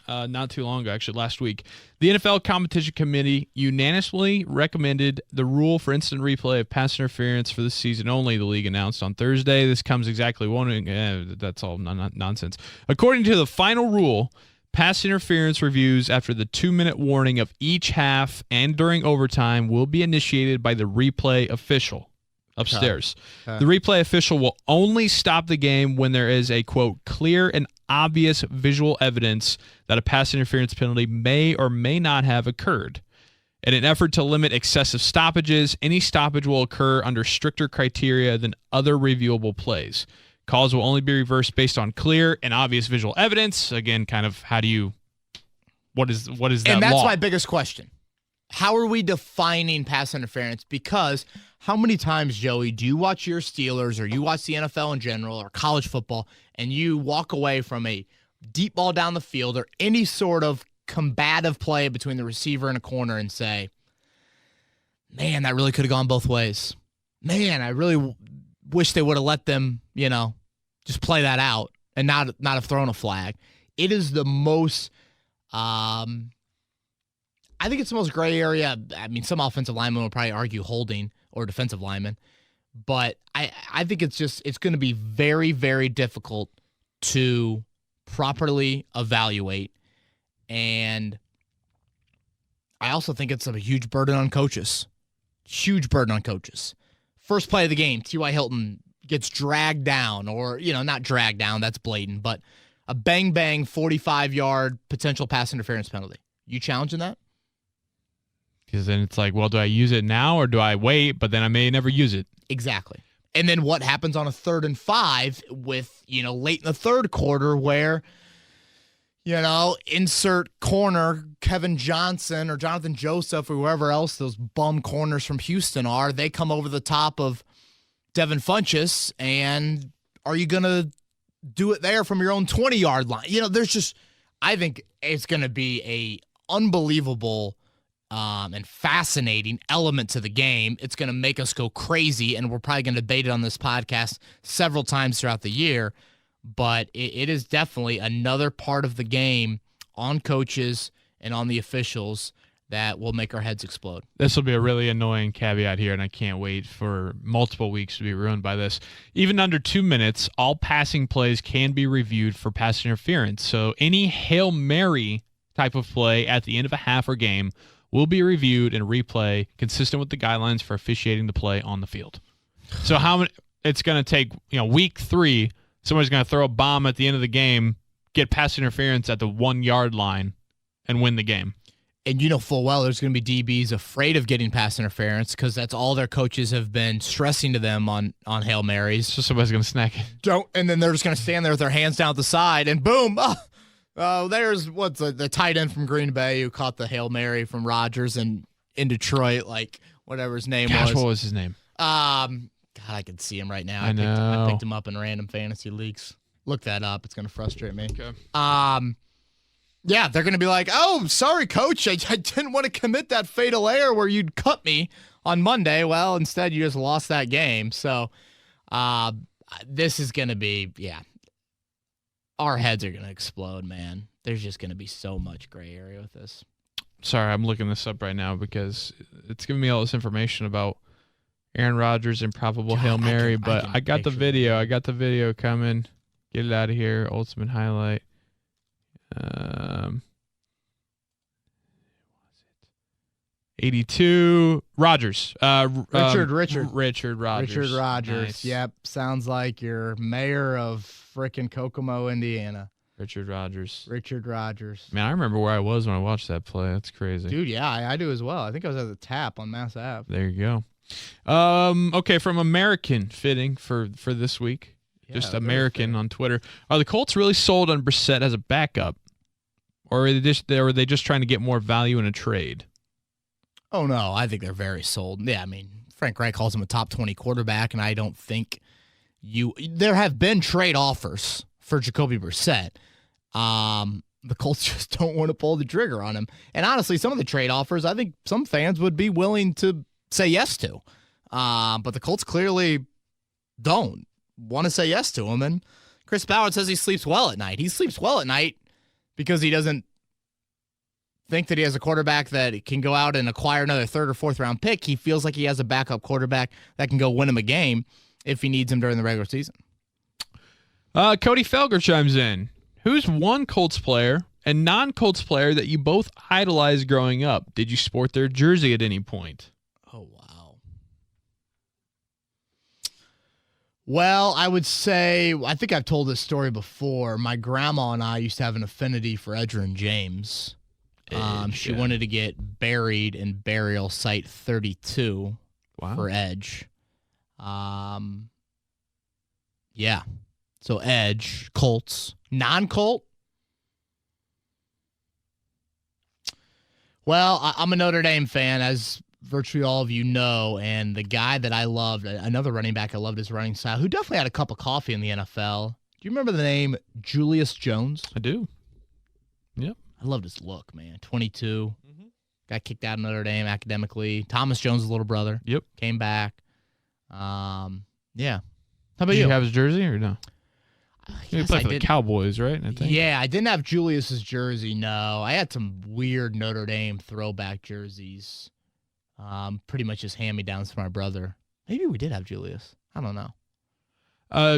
Not too long ago, actually, last week. The NFL Competition Committee unanimously recommended the rule for instant replay of pass interference for this season only, the league announced on Thursday. This comes exactly that's all nonsense. According to the final rule, pass interference reviews after the 2-minute warning of each half and during overtime will be initiated by the replay official upstairs. The replay official will only stop the game when there is a, quote, clear and obvious visual evidence that a pass interference penalty may or may not have occurred. In an effort to limit excessive stoppages, any stoppage will occur under stricter criteria than other reviewable plays. Calls will only be reversed based on clear and obvious visual evidence. Again, kind of what is that And that's law? my biggest question. How are we defining pass interference? Because how many times, Joey, do you watch your Steelers or you watch the NFL in general or college football and you walk away from a deep ball down the field or any sort of combative play between the receiver and a corner and say, man, that really could have gone both ways. Man, I really wish they would have let them, just play that out and not have thrown a flag. It is the most, I think it's the most gray area. I mean, some offensive linemen will probably argue holding or defensive linemen, but I think it's going to be very, very difficult to properly evaluate. And I also think it's a huge burden on coaches. Huge burden on coaches. First play of the game, T.Y. Hilton gets dragged down, or, not dragged down, that's blatant, but a bang-bang 45-yard potential pass interference penalty. You challenging that? Because then it's like, well, do I use it now or do I wait, but then I may never use it? Exactly. And then what happens on a 3rd and 5 with, late in the third quarter where, insert corner Kevin Johnson or Jonathan Joseph or whoever else those bum corners from Houston are, they come over the top of Devin Funchess, and are you going to do it there from your own 20-yard line? I think it's going to be a unbelievable and fascinating element to the game. It's going to make us go crazy, and we're probably going to debate it on this podcast several times throughout the year. But it is definitely another part of the game on coaches and on the officials that will make our heads explode. This will be a really annoying caveat here, and I can't wait for multiple weeks to be ruined by this. Even under 2 minutes, all passing plays can be reviewed for pass interference. So any Hail Mary type of play at the end of a half or game will be reviewed and replay consistent with the guidelines for officiating the play on the field. So it's going to take, week 3, somebody's going to throw a bomb at the end of the game, get pass interference at the 1-yard line, and win the game. And full well there's going to be DBs afraid of getting pass interference because that's all their coaches have been stressing to them on Hail Marys. So somebody's going to snack it. And then they're just going to stand there with their hands down at the side, and boom, there's the tight end from Green Bay who caught the Hail Mary from Rodgers in Detroit, like whatever his name was. What was his name? God, I can see him right now. I picked him up in random fantasy leagues. Look that up. It's going to frustrate me. Okay. Yeah, they're going to be like, oh, sorry, coach. I didn't want to commit that fatal error where you'd cut me on Monday. Well, instead, you just lost that game. So this is going to be, our heads are going to explode, man. There's just going to be so much gray area with this. Sorry, I'm looking this up right now because it's giving me all this information about Aaron Rodgers' improbable Hail Mary, but I got the video. I got the video coming. Get it out of here. Ultimate highlight. 82 Rodgers. Richard Rodgers. Richard Rodgers. Nice. Yep. Sounds like you're mayor of frickin' Kokomo, Indiana. Richard Rodgers. Man, I remember where I was when I watched that play. That's crazy. Dude, yeah, I do as well. I think I was at the Tap on Mass Ave. There you go. Okay, from American fitting for this week. Yeah, just American on Twitter. Are the Colts really sold on Brissett as a backup? Or are they just trying to get more value in a trade? Oh, no. I think they're very sold. Yeah, I mean, Frank Reich calls him a top 20 quarterback, and I don't think there have been trade offers for Jacoby Brissett. The Colts just don't want to pull the trigger on him. And honestly, some of the trade offers, I think some fans would be willing to say yes to. But the Colts clearly don't want to say yes to him. And Chris Ballard says he sleeps well at night. He sleeps well at night because he doesn't think that he has a quarterback that can go out and acquire another 3rd or 4th round pick. He feels like he has a backup quarterback that can go win him a game if he needs him during the regular season. Cody Felger chimes in. Who's one Colts player and non-Colts player that you both idolized growing up? Did you sport their jersey at any point? Oh, wow. Well, I would say, I think I've told this story before. My grandma and I used to have an affinity for Edgerrin James. She wanted to get buried in burial site 32 for edge. Yeah. So edge, Colts. Non-Colt? Well, I'm a Notre Dame fan, as virtually all of you know, and the guy that I loved, another running back I loved his running style, who definitely had a cup of coffee in the NFL. Do you remember the name Julius Jones? I do. Yep. I loved his look, man. 22. Got kicked out of Notre Dame academically. Thomas Jones' little brother. Yep. Came back. Yeah. How about Did you? you have his jersey or no? He Yes, played I for the did. Cowboys, right? I think. Yeah, I didn't have Julius's jersey, no. I had some weird Notre Dame throwback jerseys. Pretty much just hand-me-downs from my brother. Maybe we did have Julius. I don't know.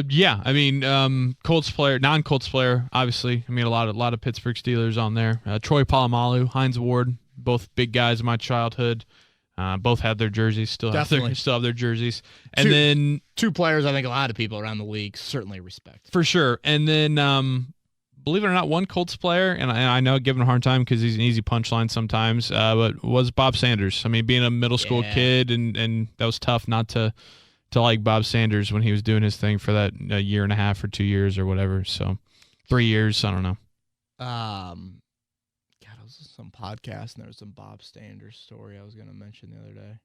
Yeah. I mean, Colts player, non-Colts player, obviously. I mean, a lot of Pittsburgh Steelers on there. Troy Polamalu, Hines Ward, both big guys in my childhood. Both had their jerseys. Still have their jerseys. And then two players I think a lot of people around the league certainly respect. for sure. And then, believe it or not, one Colts player, and I know I give him a hard time because he's an easy punchline sometimes, but was Bob Sanders. I mean, being a middle school kid, and that was tough not to like Bob Sanders when he was doing his thing for that year and a half or 2 years or whatever. So 3 years, I don't know. God, I was on some podcast and there was some Bob Sanders story I was going to mention the other day.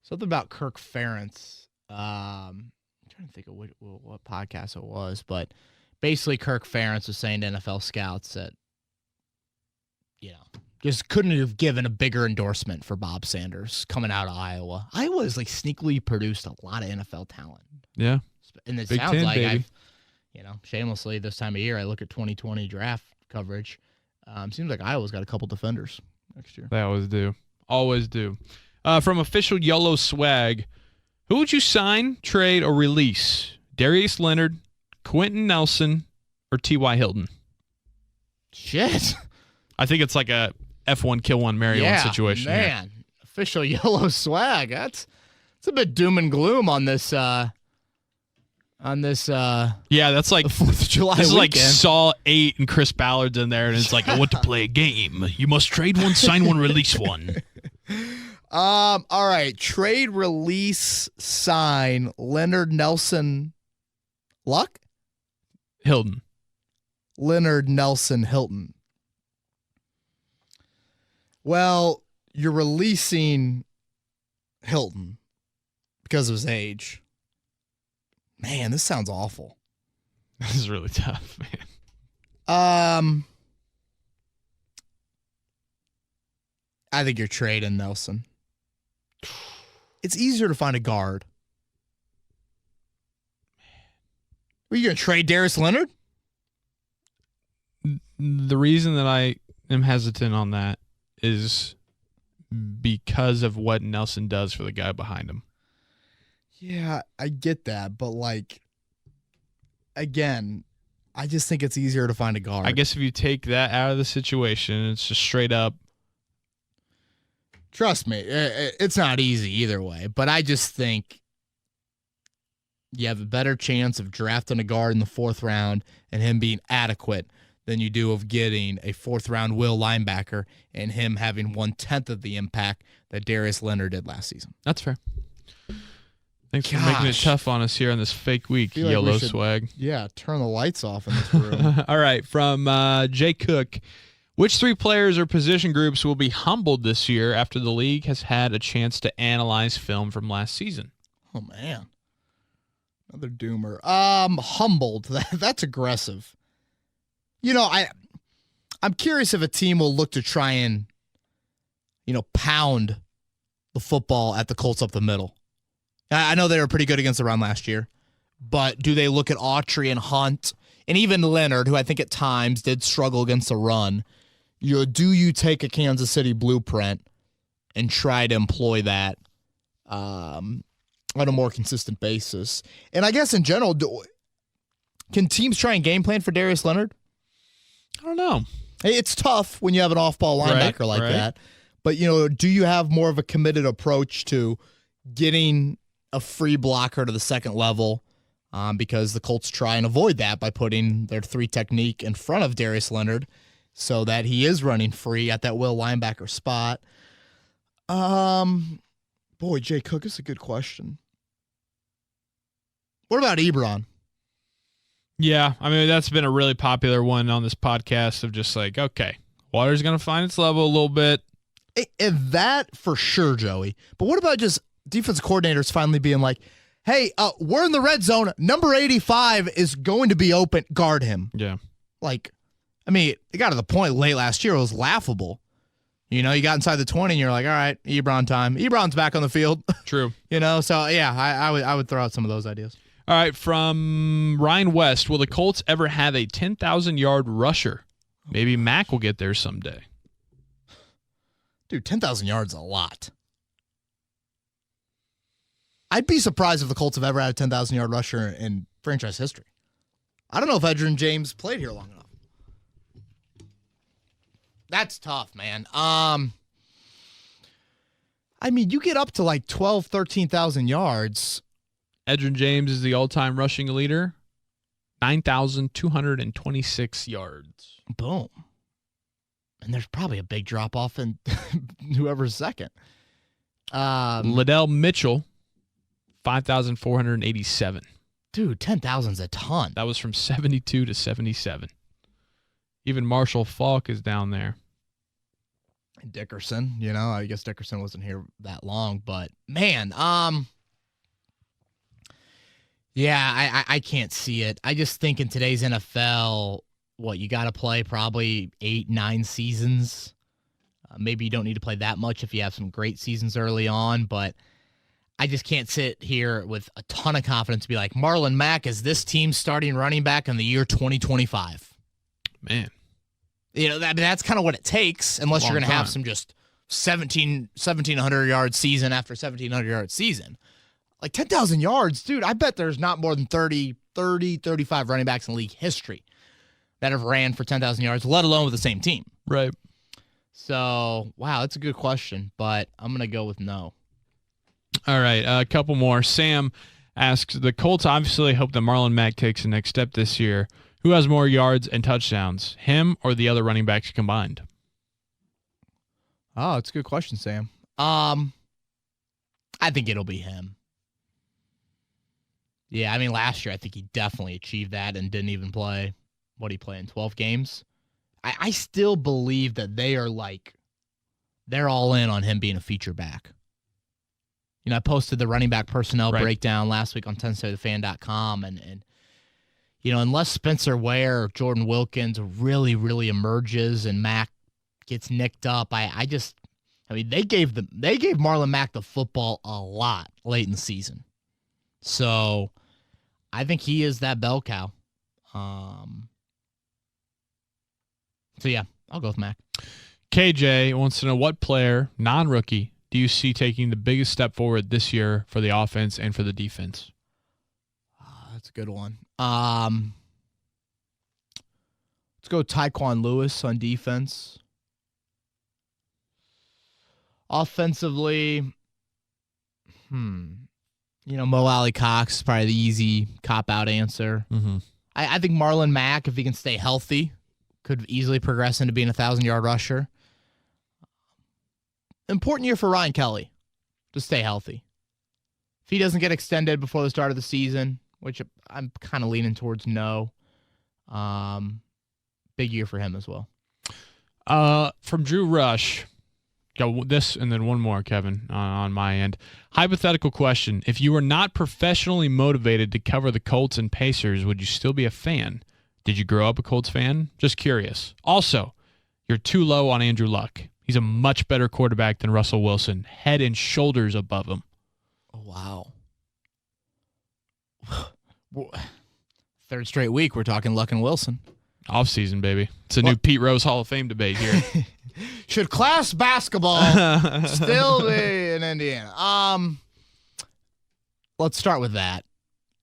Something about Kirk Ferentz. I'm trying to think of what podcast it was, but basically Kirk Ferentz was saying to NFL scouts that, just couldn't have given a bigger endorsement for Bob Sanders coming out of Iowa. Iowa has like sneakily produced a lot of NFL talent. Yeah. And it Big sounds 10, like baby. shamelessly this time of year, I look at 2020 draft coverage. Seems like Iowa's got a couple defenders next year. They always do. Always do. From official YOLO swag, who would you sign, trade, or release? Darius Leonard, Quentin Nelson, or T.Y. Hilton? Shit. I think it's like a F1 kill one, marry one situation. Man, official YOLO swag. It's a bit doom and gloom on this. Yeah, that's like 4th of July this is like weekend. Saw 8 and Chris Ballard's in there, and it's like, I want to play a game. You must trade one, sign one, release one. All right. Trade, release, sign. Leonard, Nelson, Luck? Hilton. Leonard, Nelson, Hilton. Well, you're releasing Hilton because of his age. Man, this sounds awful. This is really tough, man. I think you're trading Nelson. It's easier to find a guard. Are you going to trade Darius Leonard? The reason that I am hesitant on that is because of what Nelson does for the guy behind him. Yeah, I get that, but again, I just think it's easier to find a guard. I guess if you take that out of the situation, it's just straight up. Trust me, it's not easy either way, but I just think you have a better chance of drafting a guard in the 4th round and him being adequate than you do of getting a 4th-round will linebacker and him having 1/10 of the impact that Darius Leonard did last season. That's fair. Thanks for making it tough on us here on this fake week, Feel like YOLO we should- swag. Yeah, turn the lights off in this room. All right, from Jay Cook. Which 3 players or position groups will be humbled this year after the league has had a chance to analyze film from last season? Oh, man. Another doomer. Humbled. That's aggressive. I'm curious if a team will look to try and, pound the football at the Colts up the middle. I know they were pretty good against the run last year, but do they look at Autry and Hunt and even Leonard, who I think at times did struggle against the run? Do you take a Kansas City blueprint and try to employ that on a more consistent basis? And I guess in general, can teams try and game plan for Darius Leonard? I don't know. It's tough when you have an off-ball linebacker like that. But, do you have more of a committed approach to getting a free blocker to the second level? Because the Colts try and avoid that by putting their 3 technique in front of Darius Leonard. so that he is running free at that will linebacker spot. Boy, Jay Cook is a good question. What about Ebron? Yeah, I mean, that's been a really popular one on this podcast of just like, okay, water's going to find its level a little bit. That for sure, Joey. But what about just defense coordinators finally being like, hey, we're in the red zone. Number 85 is going to be open. Guard him. Yeah. Like, I mean, it got to the point late last year. It was laughable. You know, you got inside the 20 and you're like, all right, Ebron time. Ebron's back on the field. True. You know, so yeah, I would throw out some of those ideas. All right, from Ryan West, will the Colts ever have a 10,000-yard rusher? Maybe Mac will get there someday. Dude, 10,000 yards is a lot. I'd be surprised if the Colts have ever had a 10,000-yard rusher in franchise history. I don't know if Edgerrin James played here long enough. That's tough, man. I mean, you get up to like 12, 13,000 yards. Edgerrin James is the all-time rushing leader, 9,226 yards. Boom. And there's probably a big drop-off in whoever's second. Liddell Mitchell, 5,487. Dude, 10,000's a ton. That was from 72 to 77. Even Marshall Faulk is down there. Dickerson, you know, I guess Dickerson wasn't here that long, but man, yeah, I can't see it. I just think in today's NFL, you got to play probably 8-9 seasons. Maybe you don't need to play that much if you have some great seasons early on, but I just can't sit here with a ton of confidence to be like, Marlon Mack is this team's starting running back in the year 2025. Man. You know, that's kind of what it takes, unless you're going to have some just 1,700-yard season after 1,700-yard season. Like 10,000 yards, dude, I bet there's not more than 35 running backs in league history that have ran for 10,000 yards, let alone with the same team. Right. So, wow, that's a good question, but I'm going to go with no. All right, a couple more. Sam asks, the Colts obviously hope that Marlon Mack takes the next step this year. Who has more yards and touchdowns, him or the other running backs combined? Oh, it's a good question, Sam. I think it'll be him. Yeah, I mean, last year I think he definitely achieved that and didn't even play. What did he play in 12 games? I still believe that they're all in on him being a feature back. You know, I posted the running back personnel breakdown last week on 1070thefan.com, and you know, unless Spencer Ware or Jordan Wilkins really, really emerges and Mack gets nicked up, I mean, they gave Marlon Mack the football a lot late in the season. So I think he is that bell cow. So yeah, I'll go with Mack. KJ wants to know, what player, non-rookie, do you see taking the biggest step forward this year for the offense and for the defense? That's a good one. Let's go Tyquan Lewis on defense. Offensively, you know, Mo Alley Cox is probably the easy cop-out answer. Mm-hmm. I think Marlon Mack, if he can stay healthy, could easily progress into being a 1,000-yard rusher. Important year for Ryan Kelly to stay healthy. If he doesn't get extended before the start of the season, which I'm kind of leaning towards no, big year for him as well. From Drew Rush, got this and then one more, Kevin, on my end. Hypothetical question. If you were not professionally motivated to cover the Colts and Pacers, would you still be a fan? Did you grow up a Colts fan? Just curious. Also, you're too low on Andrew Luck. He's a much better quarterback than Russell Wilson, head and shoulders above him. Oh, wow. Third straight week, we're talking Luck and Wilson. Offseason, baby. It's a new Pete Rose Hall of Fame debate here. Should class basketball still be in Indiana? Let's start with that.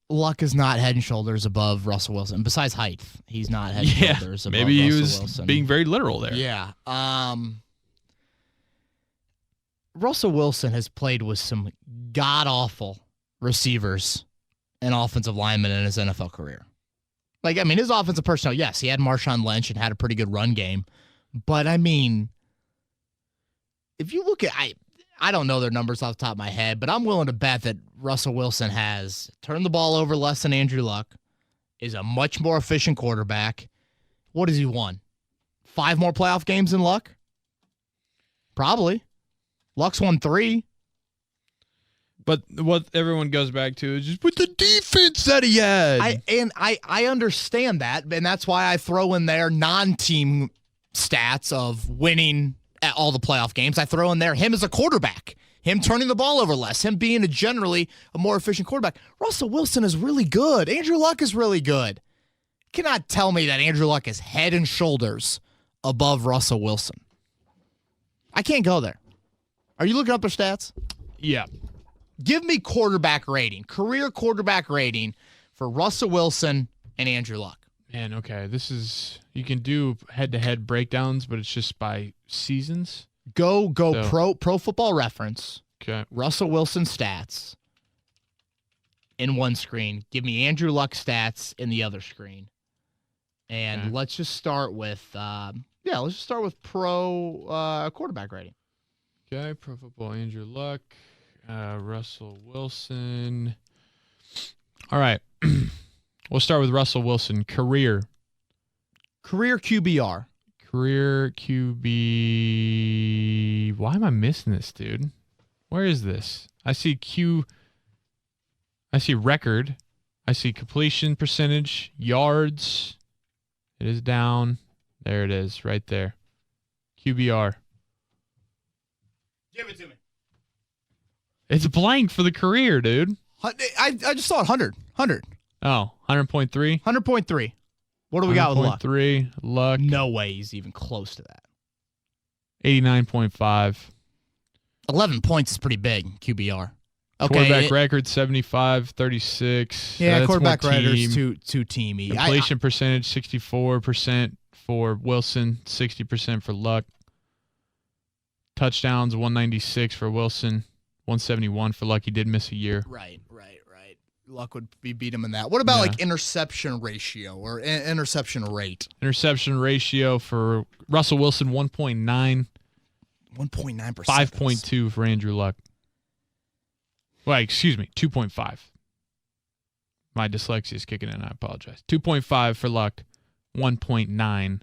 Luck is not head and shoulders above Russell Wilson. Besides height, he's not head and shoulders above maybe Russell he was Wilson. being very literal there. Yeah. Russell Wilson has played with some god-awful receivers and offensive linemen in his NFL career. Like, I mean, his offensive personnel, yes, he had Marshawn Lynch and had a pretty good run game. But, I mean, if you look at, I don't know their numbers off the top of my head, but I'm willing to bet that Russell Wilson has turned the ball over less than Andrew Luck, is a much more efficient quarterback. What has he won? 5 more playoff games than Luck? Probably. Luck's won 3. But what everyone goes back to is just with the defense that he had. I understand that, and that's why I throw in there non-team stats of winning at all the playoff games. I throw in there him as a quarterback, him turning the ball over less, him being generally a more efficient quarterback. Russell Wilson is really good. Andrew Luck is really good. You cannot tell me that Andrew Luck is head and shoulders above Russell Wilson. I can't go there. Are you looking up their stats? Yeah. Give me quarterback rating, career quarterback rating for Russell Wilson and Andrew Luck. Man, okay. This is, you can do head-to-head breakdowns, but it's just by seasons. Go Pro Football Reference. Okay. Russell Wilson stats in one screen. Give me Andrew Luck stats in the other screen. And let's just start with pro quarterback rating. Okay, Pro Football Andrew Luck, Russell Wilson. All right. We'll start with Russell Wilson. Career QBR. Career QB. Why am I missing this, dude? Where is this? I see record. I see completion percentage, yards. It is down. There it is, right there. QBR. Give it to me. It's blank for the career, dude. I just saw it 100. Oh, 100.3? 100.3. What do we got with Luck? 100.3. Luck. No way he's even close to that. 89.5. 11 points is pretty big, QBR. Okay. Quarterback record 75-36. Yeah, That's quarterback more team. record's too teamy. Completion percentage 64% for Wilson, 60% for Luck. Touchdowns 196 for Wilson, 171 for Luck. He did miss a year. Right. Luck would beat him in that. What about like interception ratio or interception rate? Interception ratio for Russell Wilson 1.9. 1.9%. 5.2 for Andrew Luck. Well, excuse me, 2.5. My dyslexia is kicking in. I apologize. 2.5 for Luck, 1.9.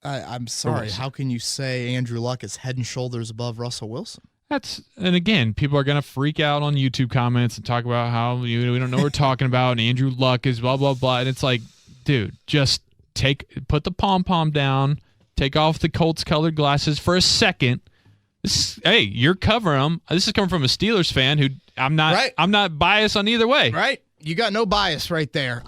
I'm sorry. How can you say Andrew Luck is head and shoulders above Russell Wilson? And again, people are going to freak out on YouTube comments and talk about how we don't know what we're talking about and Andrew Luck is blah, blah, blah. And it's like, dude, just put the pom-pom down, take off the Colts colored glasses for a second. Hey, you're covering them. This is coming from a Steelers fan who I'm not biased on either way. Right. You got no bias right there.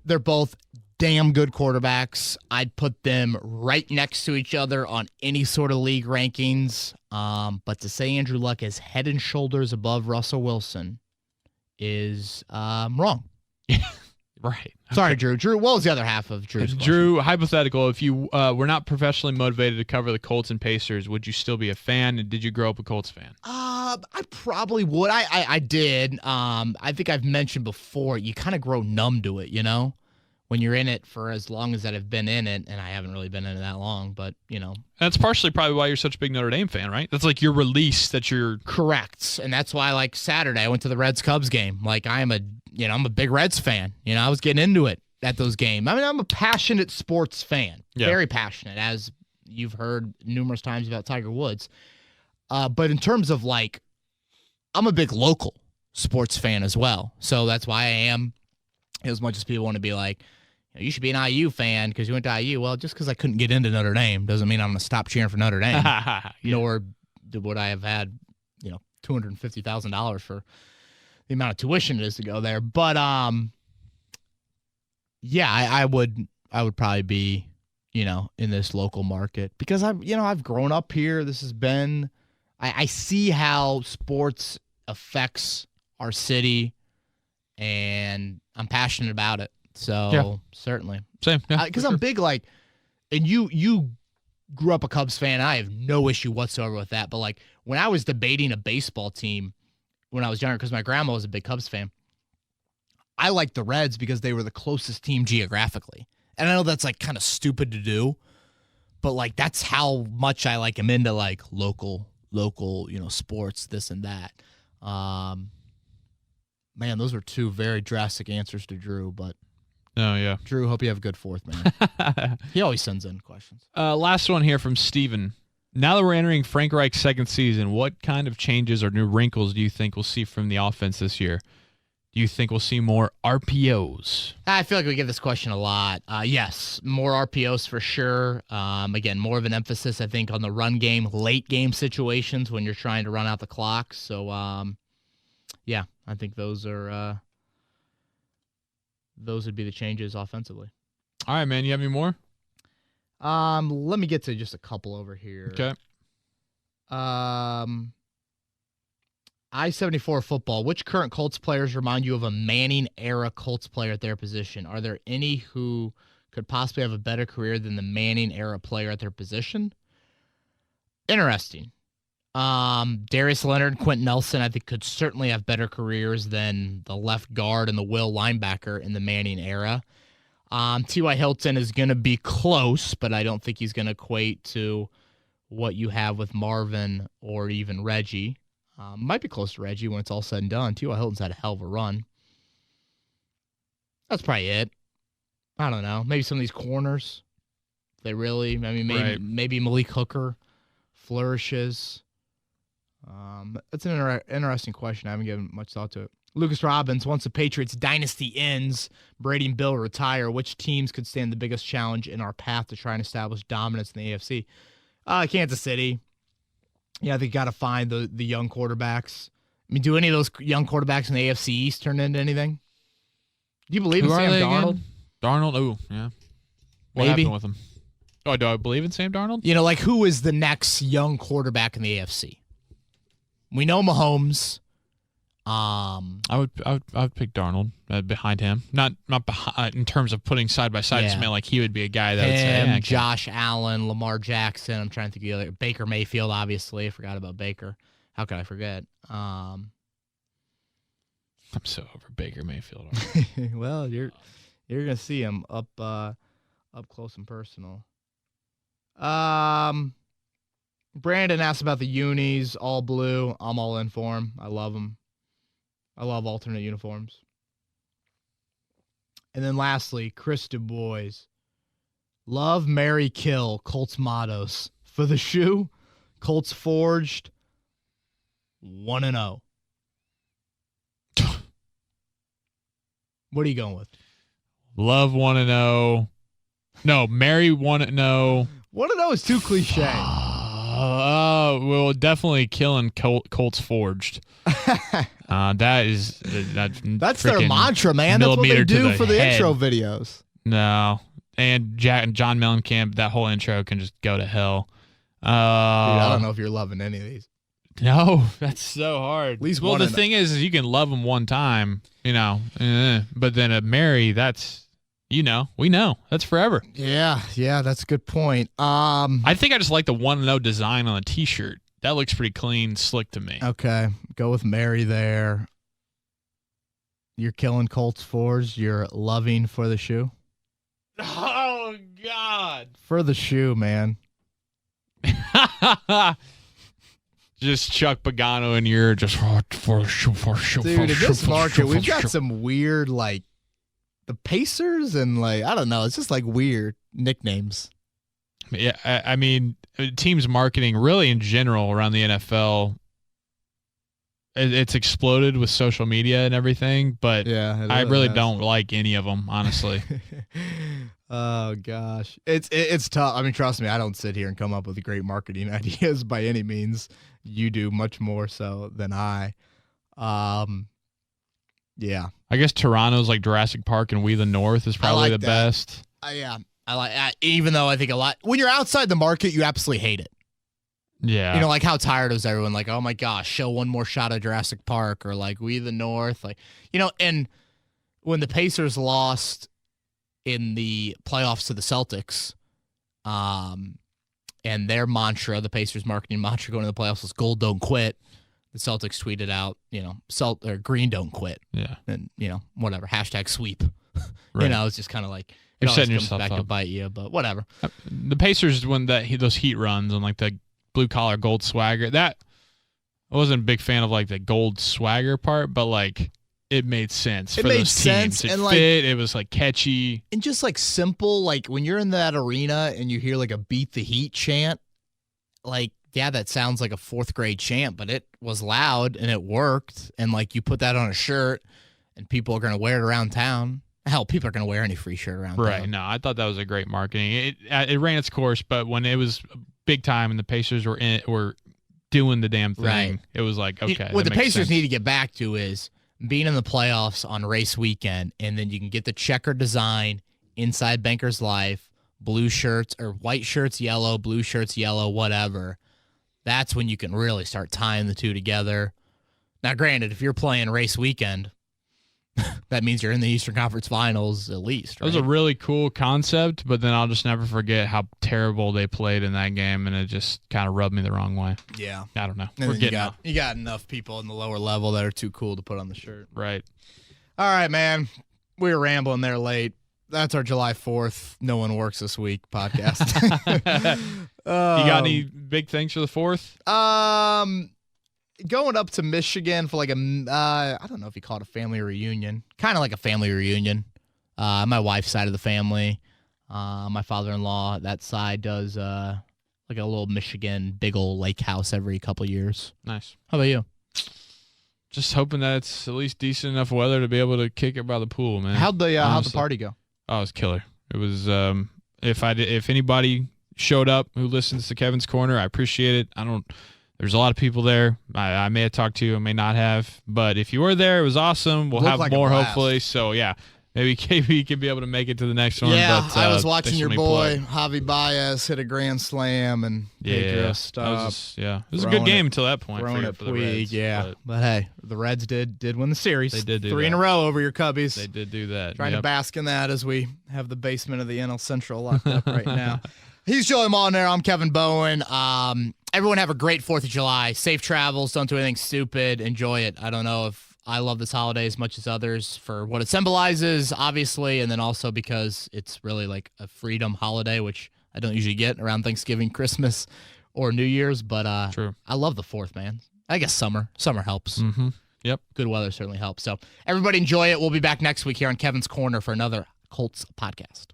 They're both damn good quarterbacks. I'd put them right next to each other on any sort of league rankings. But to say Andrew Luck is head and shoulders above Russell Wilson is wrong. Right. Sorry, Drew. What was the other half of Drew's question? Drew, hypothetical, if you were not professionally motivated to cover the Colts and Pacers, would you still be a fan? And did you grow up a Colts fan? I probably would. I did. I think I've mentioned before, you kind of grow numb to it, you know? When you're in it for as long as that I've been in it, and I haven't really been in it that long, but, you know. That's partially probably why you're such a big Notre Dame fan, right? That's like your release that you're... Correct. And that's why, like, Saturday, I went to the Reds-Cubs game. Like, I'm a big Reds fan. You know, I was getting into it at those games. I mean, I'm a passionate sports fan. Yeah. Very passionate, as you've heard numerous times about Tiger Woods. But in terms of, like, I'm a big local sports fan as well. So that's why I am, as much as people want to be like, you should be an IU fan because you went to IU. Well, just because I couldn't get into Notre Dame doesn't mean I'm going to stop cheering for Notre Dame. Nor would I have had, $250,000 for the amount of tuition it is to go there. But I would probably be, in this local market because I've grown up here. This has been, I see how sports affects our city, and I'm passionate about it. So certainly, same, because I'm big, like, and you grew up a Cubs fan. I have no issue whatsoever with that. But like when I was debating a baseball team when I was younger, because my grandma was a big Cubs fan, I like the Reds because they were the closest team geographically. And I know that's like kind of stupid to do, but like that's how much I like am into like local, sports, this and that. Man, those were two very drastic answers to Drew, but Oh, yeah. Drew, hope you have a good fourth, man. He always sends in questions. Last one here from Steven. Now that we're entering Frank Reich's second season, what kind of changes or new wrinkles do you think we'll see from the offense this year? Do you think we'll see more RPOs? I feel like we get this question a lot. Yes, more RPOs for sure. Again, more of an emphasis, I think, on the run game, late game situations when you're trying to run out the clock. So, yeah, I think those would be the changes offensively. All right, man. You have any more? Let me get to just a couple over here. Okay. I-74 football. Which current Colts players remind you of a Manning-era Colts player at their position? Are there any who could possibly have a better career than the Manning-era player at their position? Interesting. Darius Leonard, Quentin Nelson, I think could certainly have better careers than the left guard and the will linebacker in the Manning era. T.Y. Hilton is going to be close, but I don't think he's going to equate to what you have with Marvin or even Reggie. Might be close to Reggie when it's all said and done. T.Y. Hilton's had a hell of a run. That's probably it. I don't know. Maybe some of these corners. Maybe Malik Hooker flourishes. That's an interesting question. I haven't given much thought to it. Lucas Robbins, once the Patriots dynasty ends, Brady and Bill retire, which teams could stand the biggest challenge in our path to try and establish dominance in the AFC? Kansas City. Yeah, they got to find the young quarterbacks. I mean, do any of those young quarterbacks in the AFC East turn into anything? Do you believe in Sam Darnold? Again? Darnold? Oh, yeah. What Maybe. happened with him? Oh, do I believe in Sam Darnold? Like who is the next young quarterback in the AFC? We know Mahomes. I would pick Darnold behind him. Not behind, in terms of putting side by side. Yeah. Just meant like he would be a guy that would say, Him, yeah, okay. Josh Allen, Lamar Jackson. I'm trying to think of the other. Baker Mayfield, obviously. I forgot about Baker. How could I forget? I'm so over Baker Mayfield. Well, you're gonna see him up close and personal. Brandon asked about the unis, all blue. I'm all in for them. I love them. I love alternate uniforms. And then lastly, Chris Du Bois. Love, marry, kill. Colts mottos. For the shoe, Colts forged 1-0. What are you going with? Love 1-0. No, marry 1-0. 1-0 is too cliche. Well, definitely killing Colts forged. That's their mantra, man. That's what they do for the intro videos. No, and John Mellencamp, that whole intro can just go to hell. Dude, I don't know if you're loving any of these. No, that's so hard. At least well, the thing is you can love them one time, but then a marry, that's, we know that's forever. Yeah, that's a good point. I think I just like the 1-0 design on a T-shirt. That looks pretty clean, slick to me. Okay, go with Mary there. You're killing Colts fours. You're loving for the shoe. Oh God! For the shoe, man. Just Chuck Pagano in your just for the shoe. Dude, in this market, we've got some weird the Pacers and I don't know. It's just weird nicknames. Yeah, I mean, teams marketing really in general around the NFL, it's exploded with social media and everything, but yeah, I really don't like any of them, honestly. Oh gosh, it's tough. I mean, trust me, I don't sit here and come up with great marketing ideas by any means. You do much more so than I. Yeah. I guess Toronto's like Jurassic Park and We the North is probably the best. Yeah. I like even though I think a lot when you're outside the market, you absolutely hate it. Yeah. How tired is everyone? Oh my gosh, show one more shot of Jurassic Park or We the North. And when the Pacers lost in the playoffs to the Celtics, and their mantra, the Pacers marketing mantra going to the playoffs was gold don't quit. the Celtics tweeted out, Green don't quit. Yeah. And, whatever, hashtag sweep. Right. It's just kind of like, You're it always setting comes yourself back up to bite you, but whatever. The Pacers, when those heat runs on like the blue collar gold swagger, that I wasn't a big fan of like the gold swagger part, but like it made sense for those teams. It and fit. It was like catchy and just like simple. Like when you're in that arena and you hear like a "Beat the Heat" chant, like yeah, that sounds like a fourth grade chant, but it was loud and it worked. And like you put that on a shirt, and people are gonna wear it around town. Hell, people are gonna wear any free shirt around right. town. No, I thought that was a great marketing. It ran its course, but when it was big time and the Pacers were doing the damn thing, Right. It was like, okay. What the that makes Pacers sense. need to get back to is being in the playoffs on race weekend, and then you can get the checker design inside Banker's Life, blue shirts or white shirts, yellow, blue shirts, yellow, whatever. That's when you can really start tying the two together. Now, granted, if you're playing race weekend, that means you're in the Eastern Conference Finals at least. That was a really cool concept, but then I'll just never forget how terrible they played in that game, and it just kind of rubbed me the wrong way. Yeah. I don't know. And We're then getting off. you got enough people in the lower level that are too cool to put on the shirt. Right. All right, man. We were rambling there late. That's our July 4th. No one works this week podcast. You got any big things for the 4th? Going up to Michigan for like I don't know if you call it a family reunion. Kind of like a family reunion. My wife's side of the family, my father-in-law, that side does like a little Michigan big old lake house every couple years. Nice. How about you? Just hoping that it's at least decent enough weather to be able to kick it by the pool, man. How'd the Honestly. party go? Oh, it was killer. It was if anybody showed up who listens to Kevin's Corner, I appreciate it. There's a lot of people there. I may have talked to you, I may not have, but if you were there, it was awesome. We'll have like a more blast. hopefully. So yeah, maybe you can be able to make it to the next one. Yeah, but, I was watching thanks your for boy me Javi Baez hit a grand slam and Yeah, stop. it was a throwing good game it- until that point Throwing it for the Puig, Reds. yeah. But hey, the Reds did win the series. They did do 3 in that. a row over your Cubbies. They did do that. Trying to Yep. bask in that as we have the basement of the NL Central locked up right now. He's Joey Molnar. I'm Kevin Bowen. Everyone have a great 4th of July. Safe travels. Don't do anything stupid. Enjoy it. I don't know if I love this holiday as much as others for what it symbolizes, obviously, and then also because it's really like a freedom holiday, which I don't usually get around Thanksgiving, Christmas, or New Year's. But True. I love the 4th, man. I guess summer helps. Mm-hmm. Yep. Good weather certainly helps. So everybody enjoy it. We'll be back next week here on Kevin's Corner for another Colts podcast.